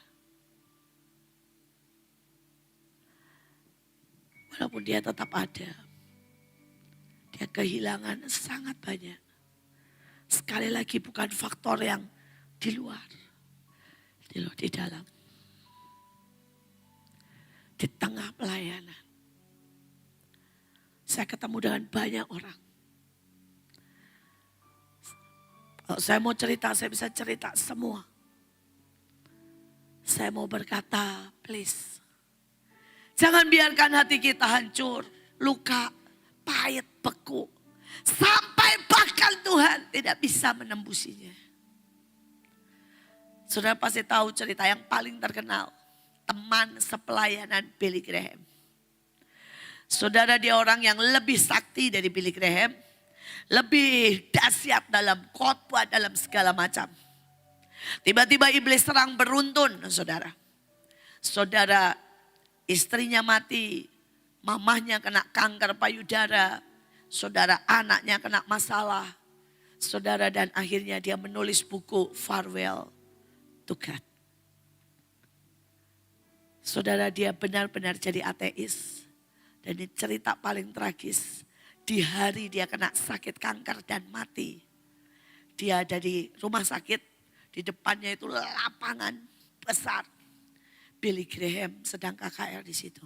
Walaupun dia tetap ada. Dia kehilangan sangat banyak. Sekali lagi bukan faktor yang di luar. Di dalam. Di tengah pelayanan. Saya ketemu dengan banyak orang. Kalau saya mau cerita, saya bisa cerita semua. Saya mau berkata, please. Jangan biarkan hati kita hancur, luka, pahit, beku. Sampai bahkan Tuhan tidak bisa menembusinya. Saudara pasti tahu cerita yang paling terkenal. Teman sepelayanan Billy Graham. Saudara, dia orang yang lebih sakti dari Billy Graham. Lebih dahsyat dalam khotbah, dalam segala macam. Tiba-tiba iblis serang beruntun, saudara. Saudara, istrinya mati. Mamahnya kena kanker payudara. Saudara, anaknya kena masalah. Saudara, dan akhirnya dia menulis buku Farewell to God. Saudara, dia benar-benar jadi ateis. Dan ini cerita paling tragis. Di hari dia kena sakit kanker dan mati. Dia ada di rumah sakit. Di depannya itu lapangan besar. Billy Graham sedang KKR di situ.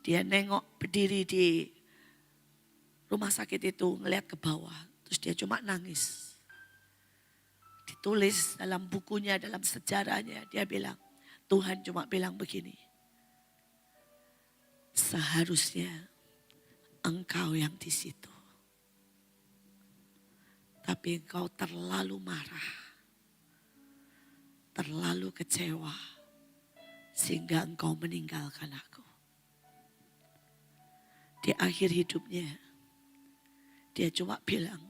Dia nengok berdiri di rumah sakit itu, ngeliat ke bawah. Terus dia cuma nangis. Ditulis dalam bukunya, dalam sejarahnya. Dia bilang, Tuhan cuma bilang begini. Seharusnya engkau yang di situ. Tapi engkau terlalu marah. Terlalu kecewa. Sehingga engkau meninggalkan aku. Di akhir hidupnya. Dia cuma bilang.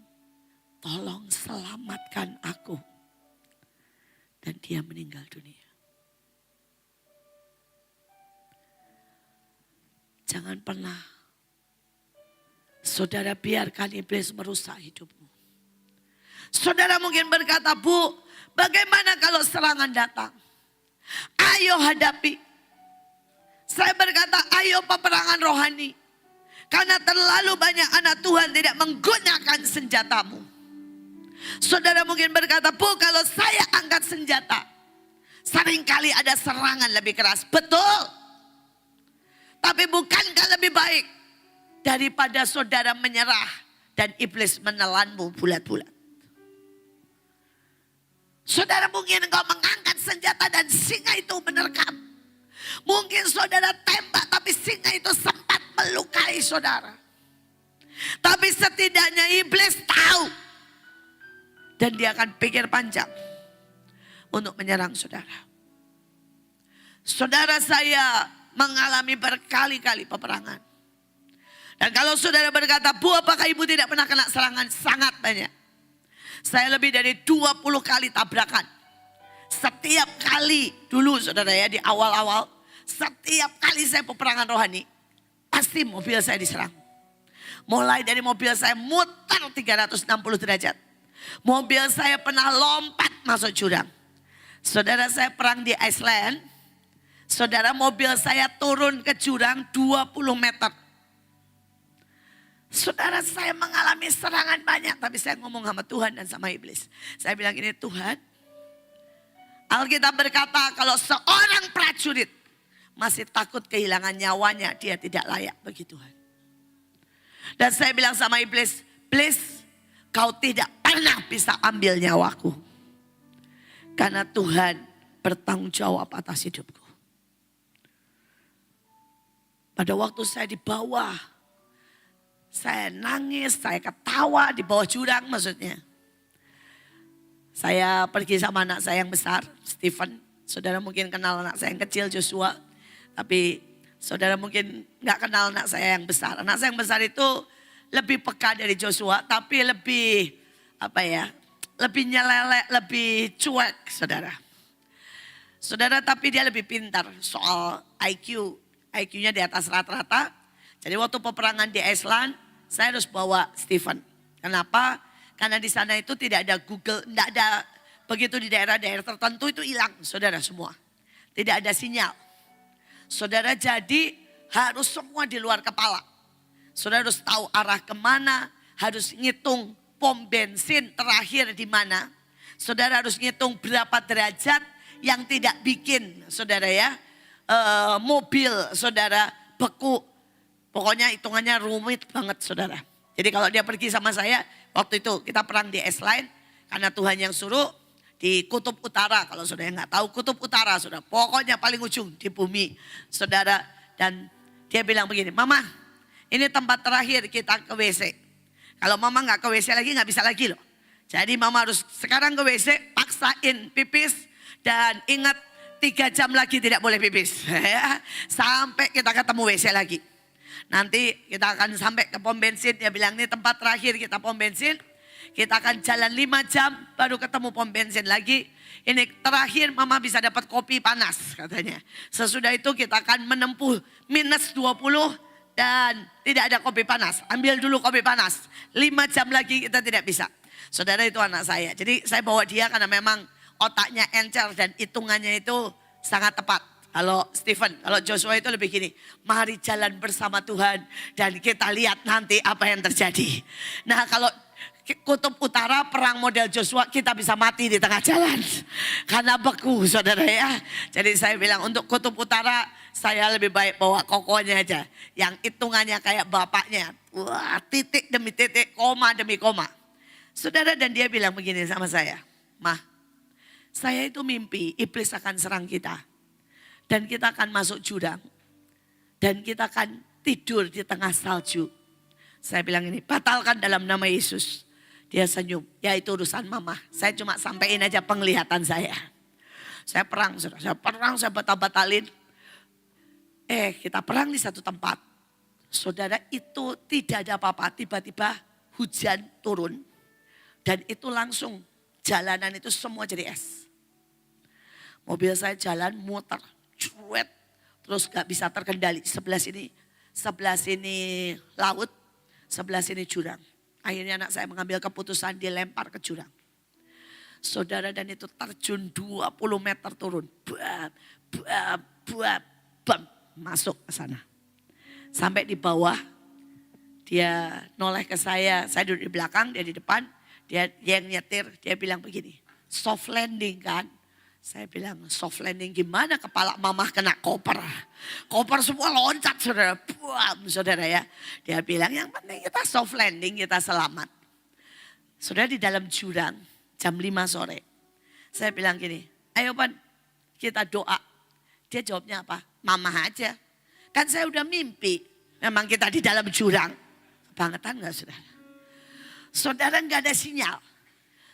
Tolong selamatkan aku. Dan dia meninggal dunia. Jangan pernah saudara biarkan iblis merusak hidupmu. Saudara mungkin berkata, Bu, bagaimana kalau serangan datang? Ayo hadapi. Saya berkata, ayo peperangan rohani. Karena terlalu banyak anak Tuhan tidak menggunakan senjatamu. Saudara mungkin berkata, Bu, kalau saya angkat senjata, seringkali ada serangan lebih keras. Betul. Tapi bukankah lebih baik daripada saudara menyerah dan iblis menelanmu bulat-bulat. Saudara mungkin engkau mengangkat senjata dan singa itu menerkam. Mungkin saudara tembak tapi singa itu sempat melukai saudara. Tapi setidaknya iblis tahu. Dan dia akan pikir panjang untuk menyerang saudara. Saudara, saya mengalami berkali-kali peperangan. Dan kalau saudara berkata, Bu, apakah ibu tidak pernah kena serangan? Sangat banyak. Saya lebih dari 20 kali tabrakan. Setiap kali dulu saudara ya, di awal-awal. Setiap kali saya peperangan rohani, pasti mobil saya diserang. Mulai dari mobil saya muter 360 derajat. Mobil saya pernah lompat masuk jurang. Saudara, saya perang di Iceland. Saudara, mobil saya turun ke jurang 20 meter. Saudara, saya mengalami serangan banyak. Tapi saya ngomong sama Tuhan dan sama iblis. Saya bilang ini, Tuhan. Alkitab berkata kalau seorang prajurit masih takut kehilangan nyawanya, dia tidak layak bagi Tuhan. Dan saya bilang sama iblis, please, kau tidak pernah bisa ambil nyawaku. Karena Tuhan bertanggung jawab atas hidupku. Pada waktu saya di bawah, saya nangis, saya ketawa di bawah jurang maksudnya. Saya pergi sama anak saya yang besar, Stephen. Saudara mungkin kenal anak saya yang kecil, Joshua. Tapi Saudara mungkin nggak kenal anak saya yang besar. Anak saya yang besar itu lebih peka dari Joshua, tapi lebih lebih nyelelek, lebih cuek, saudara. Saudara, tapi dia lebih pintar soal IQ. IQ-nya di atas rata-rata. Jadi waktu peperangan di Iceland, saya harus bawa Stephen. Kenapa? Karena di sana itu tidak ada Google, tidak ada, begitu di daerah-daerah tertentu itu hilang, saudara semua. Tidak ada sinyal. Saudara, jadi harus semua di luar kepala. Saudara harus tahu arah kemana, harus ngitung pom bensin terakhir di mana. Saudara harus ngitung berapa derajat yang tidak bikin, saudara ya, mobil saudara beku. Pokoknya hitungannya rumit banget, saudara. Jadi kalau dia pergi sama saya, waktu itu kita perang di Iceland, karena Tuhan yang suruh di kutub utara. Kalau saudara nggak tahu kutub utara, saudara, pokoknya paling ujung di bumi, saudara. Dan dia bilang begini, Mama, ini tempat terakhir kita ke WC. Kalau Mama nggak ke WC lagi, nggak bisa lagi loh. Jadi Mama harus sekarang ke WC, paksain pipis, dan ingat 3 jam lagi tidak boleh pipis. Sampai kita ketemu WC lagi. Nanti kita akan sampai ke pom bensin. Dia bilang ini tempat terakhir kita pom bensin. Kita akan jalan 5 jam baru ketemu pom bensin lagi. Ini terakhir Mama bisa dapat kopi panas katanya. Sesudah itu kita akan menempuh minus 20 dan tidak ada kopi panas. Ambil dulu kopi panas. 5 jam lagi kita tidak bisa. Saudara, itu anak saya. Jadi saya bawa dia karena memang otaknya encer dan hitungannya itu sangat tepat. Kalau Stephen, kalau Joshua itu lebih gini, mari jalan bersama Tuhan dan kita lihat nanti apa yang terjadi. Nah, kalau kutub utara perang model Joshua, kita bisa mati di tengah jalan. Karena beku, saudara ya. Jadi saya bilang untuk kutub utara saya lebih baik bawa kokonya aja. Yang hitungannya kayak bapaknya. Wah, titik demi titik, koma demi koma. Saudara, dan dia bilang begini sama saya, Mah, saya itu mimpi iblis akan serang kita. Dan kita akan masuk jurang. Dan kita akan tidur di tengah salju. Saya bilang ini, batalkan dalam nama Yesus. Dia senyum, ya itu urusan Mama. Saya cuma sampein aja penglihatan saya. Saya perang, saya batal-batalin. Kita perang di satu tempat. Saudara, itu tidak ada apa-apa. Tiba-tiba hujan turun. Dan itu langsung jalanan itu semua jadi es. Mobil saya jalan muter. Cuet, terus gak bisa terkendali. Sebelah sini laut, sebelah sini jurang. Akhirnya anak saya mengambil keputusan dilempar ke jurang. Saudara, dan itu terjun 20 meter turun. Bam, masuk ke sana. Sampai di bawah, dia noleh ke saya duduk di belakang, dia di depan. Dia yang nyetir, dia bilang begini, soft landing kan. Saya bilang soft landing gimana, kepala Mama kena koper. Koper semua loncat, saudara. Buam, saudara ya. Dia bilang yang penting kita soft landing, kita selamat. Saudara, di dalam jurang jam 5 sore. Saya bilang gini, ayo Pan kita doa. Dia jawabnya apa? Mama aja. Kan saya udah mimpi. Memang kita di dalam jurang. Kebangetan gak saudara? Saudara gak ada sinyal.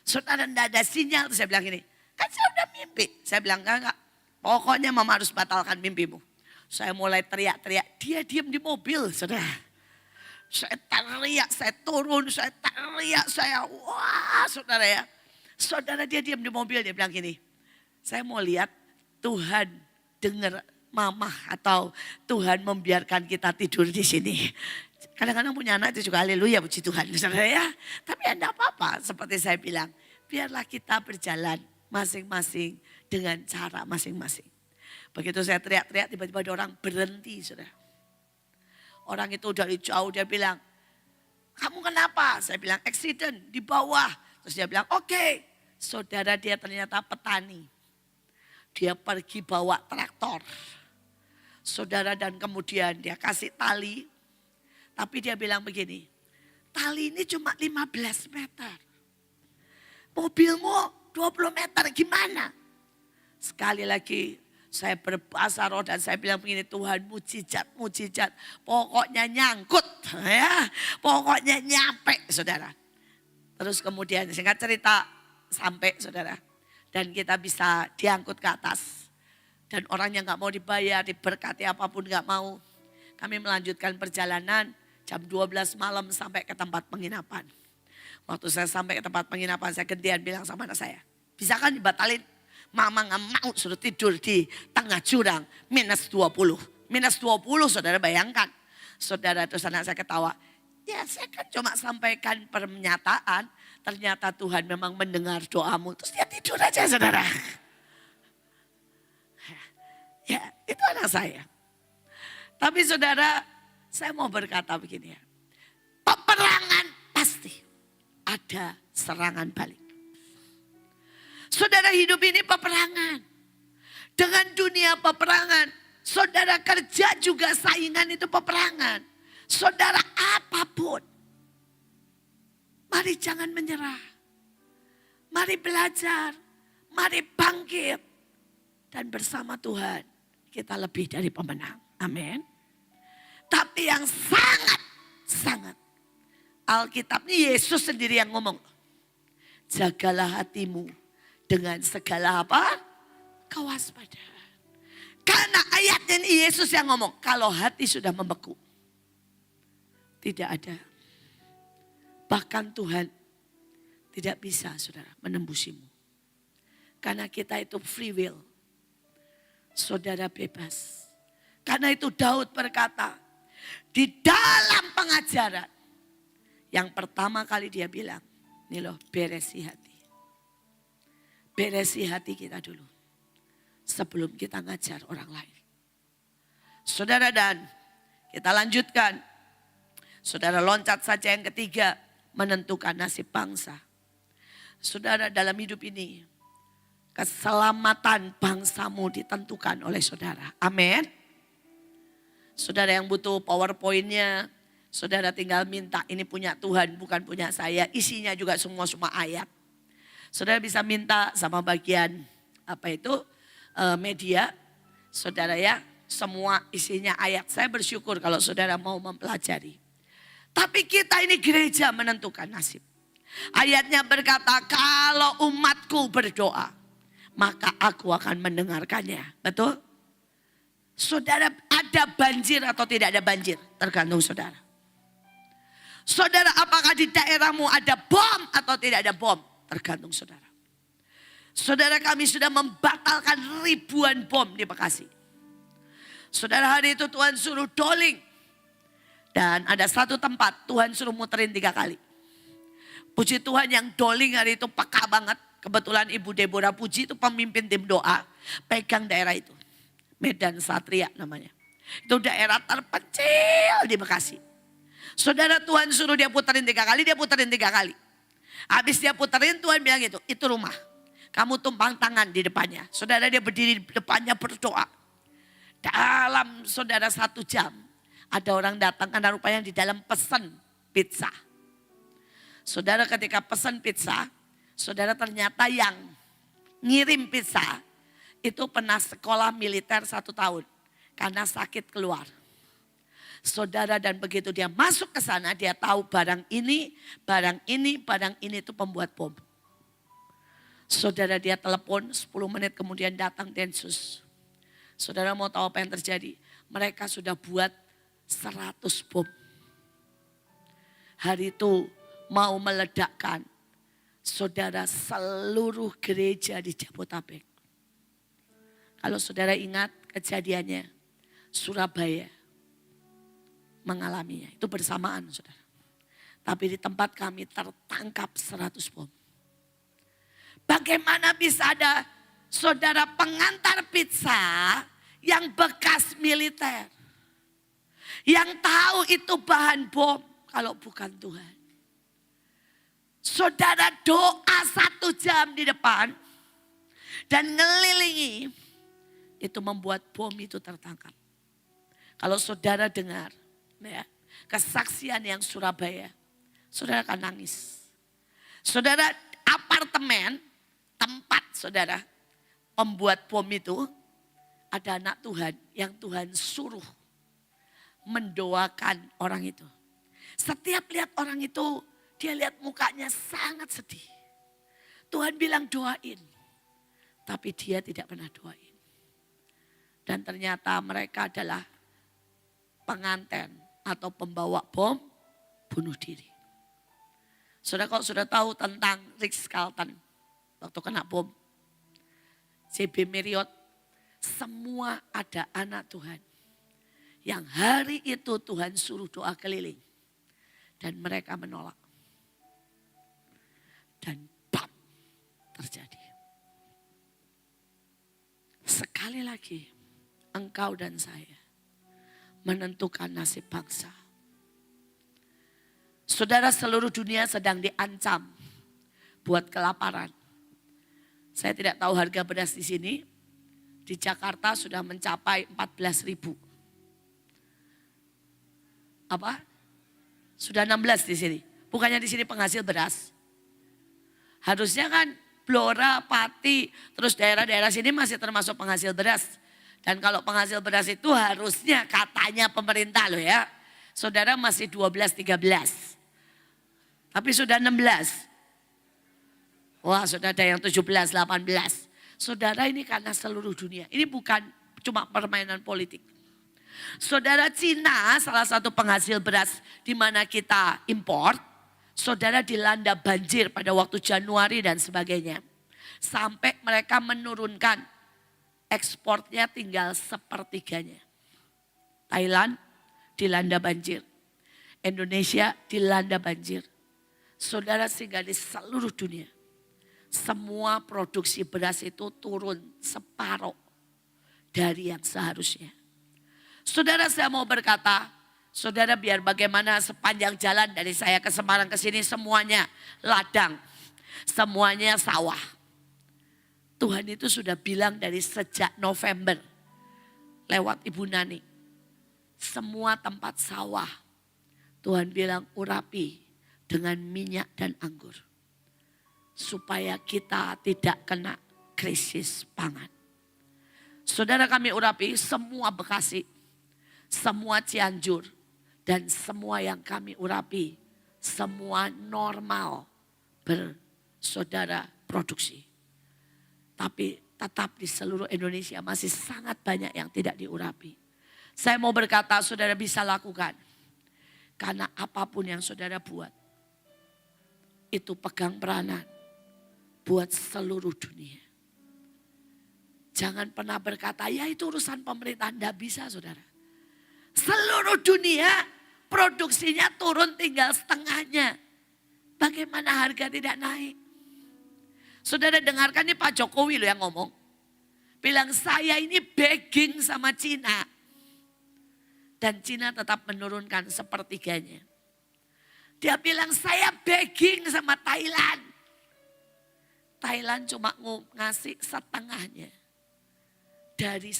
Saudara gak ada sinyal. Terus saya bilang gini, kan saya udah mimpi. Saya bilang enggak. Pokoknya Mama harus batalkan mimpimu. Saya mulai teriak-teriak. Dia diam di mobil, saudara. Saya teriak, saya turun, saya teriak, wah saudara ya. Saudara, dia diam di mobil, dia bilang gini. Saya mau lihat Tuhan dengar Mama atau Tuhan membiarkan kita tidur di sini. Kadang-kadang punya anak itu juga haleluya, puji Tuhan, saudara ya. Tapi enggak apa-apa, seperti saya bilang. Biarlah kita berjalan masing-masing dengan cara masing-masing. Begitu saya teriak-teriak, tiba-tiba ada orang berhenti, saudara. Orang itu dari jauh dia bilang, kamu kenapa? Saya bilang accident di bawah. Terus dia bilang oke. Saudara, dia ternyata petani. Dia pergi bawa traktor. Saudara, dan kemudian dia kasih tali. Tapi dia bilang begini, tali ini cuma 15 meter. Mobilmu 20 meter gimana? Sekali lagi saya berbahasa roh dan saya bilang begini, Tuhan mujizat. Pokoknya nyangkut ya. Pokoknya nyampe, saudara. Terus kemudian singkat cerita sampai, saudara. Dan kita bisa diangkut ke atas. Dan orang yang gak mau dibayar, diberkati apapun gak mau. Kami melanjutkan perjalanan jam 12 malam sampai ke tempat penginapan. Waktu saya sampai ke tempat penginapan, saya gantian bilang sama anak saya, bisa kan dibatalin? Mama gak mau suruh tidur di tengah jurang, minus 20. Minus 20 saudara bayangkan. Saudara, terus anak saya ketawa. Ya saya kan cuma sampaikan pernyataan, ternyata Tuhan memang mendengar doamu. Terus dia tidur aja saudara. Ya itu anak saya. Tapi saudara, saya mau berkata begini ya. Peperangan pasti ada serangan balik. Saudara, hidup ini peperangan. Dengan dunia peperangan. Saudara, kerja juga saingan itu peperangan. Saudara, apapun. Mari jangan menyerah. Mari belajar. Mari bangkit. Dan bersama Tuhan kita lebih dari pemenang. Amin. Tapi yang sangat Alkitab ini Yesus sendiri yang ngomong. Jagalah hatimu dengan segala apa? Kewaspadaan. Karena ayatnya ini Yesus yang ngomong. Kalau hati sudah membeku. Tidak ada. Bahkan Tuhan tidak bisa saudara menembusimu. Karena kita itu free will. Saudara bebas. Karena itu Daud berkata. Di dalam pengajaran. Yang pertama kali dia bilang. Ini loh, beresi hati. Beresi hati kita dulu. Sebelum kita ngajar orang lain. Saudara, dan kita lanjutkan. Saudara, loncat saja yang ketiga. Menentukan nasib bangsa. Saudara, dalam hidup ini. Keselamatan bangsamu ditentukan oleh saudara. Amin. Saudara yang butuh PowerPoint-nya. Saudara tinggal minta, ini punya Tuhan bukan punya saya. Isinya juga semua ayat. Saudara bisa minta sama bagian media. Saudara ya, semua isinya ayat. Saya bersyukur kalau saudara mau mempelajari. Tapi kita ini gereja menentukan nasib. Ayatnya berkata, kalau umatku berdoa, maka aku akan mendengarkannya. Betul? Saudara, ada banjir atau tidak ada banjir? Tergantung saudara. Saudara, apakah di daerahmu ada bom atau tidak ada bom? Tergantung saudara. Saudara, kami sudah membatalkan ribuan bom di Bekasi. Saudara, hari itu Tuhan suruh doling. Dan ada satu tempat Tuhan suruh muterin 3 kali. Puji Tuhan yang doling hari itu peka banget. Kebetulan Ibu Deborah Puji itu pemimpin tim doa. Pegang daerah itu. Medan Satria namanya. Itu daerah terpencil di Bekasi. Saudara, Tuhan suruh dia puterin 3 kali, dia puterin 3 kali. Habis dia puterin, Tuhan bilang gitu, itu rumah. Kamu tumpang tangan di depannya. Saudara, dia berdiri di depannya berdoa. Dalam saudara 1 jam, ada orang datang karena rupanya di dalam pesan pizza. Saudara, ketika pesan pizza, saudara ternyata yang ngirim pizza, itu pernah sekolah militer 1 tahun. Karena sakit keluar. Saudara, dan begitu dia masuk ke sana, dia tahu barang ini itu pembuat bom. Saudara, dia telepon 10 menit kemudian datang Densus. Saudara mau tahu apa yang terjadi? Mereka sudah buat 100 bom. Hari itu mau meledakkan saudara seluruh gereja di Jabodetabek. Kalau saudara ingat kejadiannya, Surabaya mengalaminya. Itu bersamaan saudara. Tapi di tempat kami tertangkap 100 bom. Bagaimana bisa ada saudara pengantar pizza yang bekas militer. Yang tahu itu bahan bom kalau bukan Tuhan. Saudara doa 1 jam di depan dan ngelilingi. Itu membuat bom itu tertangkap. Kalau saudara dengar ya, kesaksian yang Surabaya, saudara akan nangis. Saudara, apartemen, tempat saudara pembuat bom itu, ada anak Tuhan yang Tuhan suruh mendoakan orang itu. Setiap lihat orang itu, dia lihat mukanya sangat sedih. Tuhan bilang doain, tapi dia tidak pernah doain. Dan ternyata mereka adalah pengantin atau pembawa bom bunuh diri. Saudara kok sudah tahu tentang Ritz Carlton waktu kena bom, JB Marriott, semua ada anak Tuhan yang hari itu Tuhan suruh doa keliling dan mereka menolak. Dan bam, terjadi. Sekali lagi engkau dan saya menentukan nasib bangsa. Saudara, seluruh dunia sedang diancam buat kelaparan. Saya tidak tahu harga beras di sini. Di Jakarta sudah mencapai 14.000. Apa? Sudah 16 di sini. Bukannya di sini penghasil beras. Harusnya kan Blora, Pati, terus daerah-daerah sini masih termasuk penghasil beras. Dan kalau penghasil beras itu harusnya katanya pemerintah loh ya. Saudara masih 12-13. Tapi sudah 16. Wah, sudah ada yang 17, 18. Saudara, ini karena seluruh dunia. Ini bukan cuma permainan politik. Saudara, Cina salah satu penghasil beras di mana kita impor. Saudara, dilanda banjir pada waktu Januari dan sebagainya. Sampai mereka menurunkan ekspornya tinggal sepertiganya. Thailand dilanda banjir. Indonesia dilanda banjir. Saudara, sehingga di seluruh dunia semua produksi beras itu turun separuh dari yang seharusnya. Saudara, saya mau berkata, saudara, biar bagaimana sepanjang jalan dari saya ke Semarang ke sini semuanya ladang, semuanya sawah. Tuhan itu sudah bilang dari sejak November lewat Ibu Nani, semua tempat sawah Tuhan bilang urapi dengan minyak dan anggur. Supaya kita tidak kena krisis pangan. Saudara, kami urapi semua Bekasi, semua Cianjur, dan semua yang kami urapi, semua normal bersaudara produksi. Tapi tetap di seluruh Indonesia masih sangat banyak yang tidak diurapi. Saya mau berkata, saudara bisa lakukan. Karena apapun yang saudara buat, itu pegang peranan buat seluruh dunia. Jangan pernah berkata, ya itu urusan pemerintah. Tidak bisa, saudara. Seluruh dunia produksinya turun tinggal setengahnya. Bagaimana harga tidak naik? Saudara dengarkan, ini Pak Jokowi loh yang ngomong. Bilang saya ini begging sama Cina. Dan Cina tetap menurunkan sepertiganya. Dia bilang saya begging sama Thailand. Thailand cuma ngasih setengahnya dari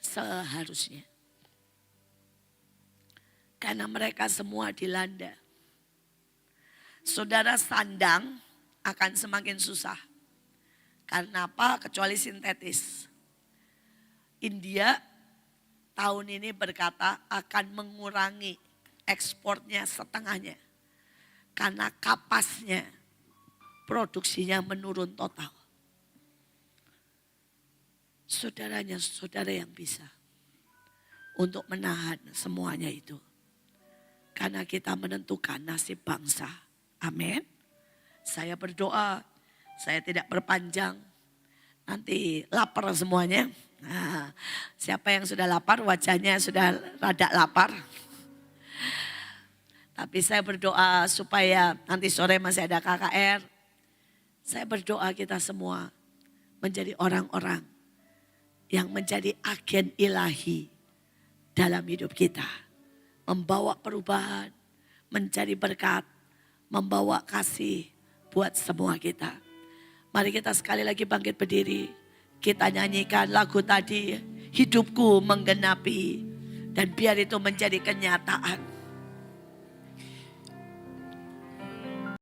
seharusnya. Karena mereka semua dilanda. Saudara, sandang akan semakin susah. Karena apa? Kecuali sintetis. India tahun ini berkata akan mengurangi ekspornya setengahnya. Karena kapasnya, produksinya menurun total. Saudaranya, saudara yang bisa untuk menahan semuanya itu. Karena kita menentukan nasib bangsa. Amin. Saya berdoa, saya tidak berpanjang. Nanti lapar semuanya. Nah, siapa yang sudah lapar, wajahnya sudah rada lapar. Tapi saya berdoa supaya nanti sore masih ada KKR. Saya berdoa kita semua menjadi orang-orang yang menjadi agen ilahi dalam hidup kita. Membawa perubahan, mencari berkat, membawa kasih buat semua kita. Mari kita sekali lagi bangkit berdiri. Kita nyanyikan lagu tadi, hidupku menggenapi. Dan biar itu menjadi kenyataan.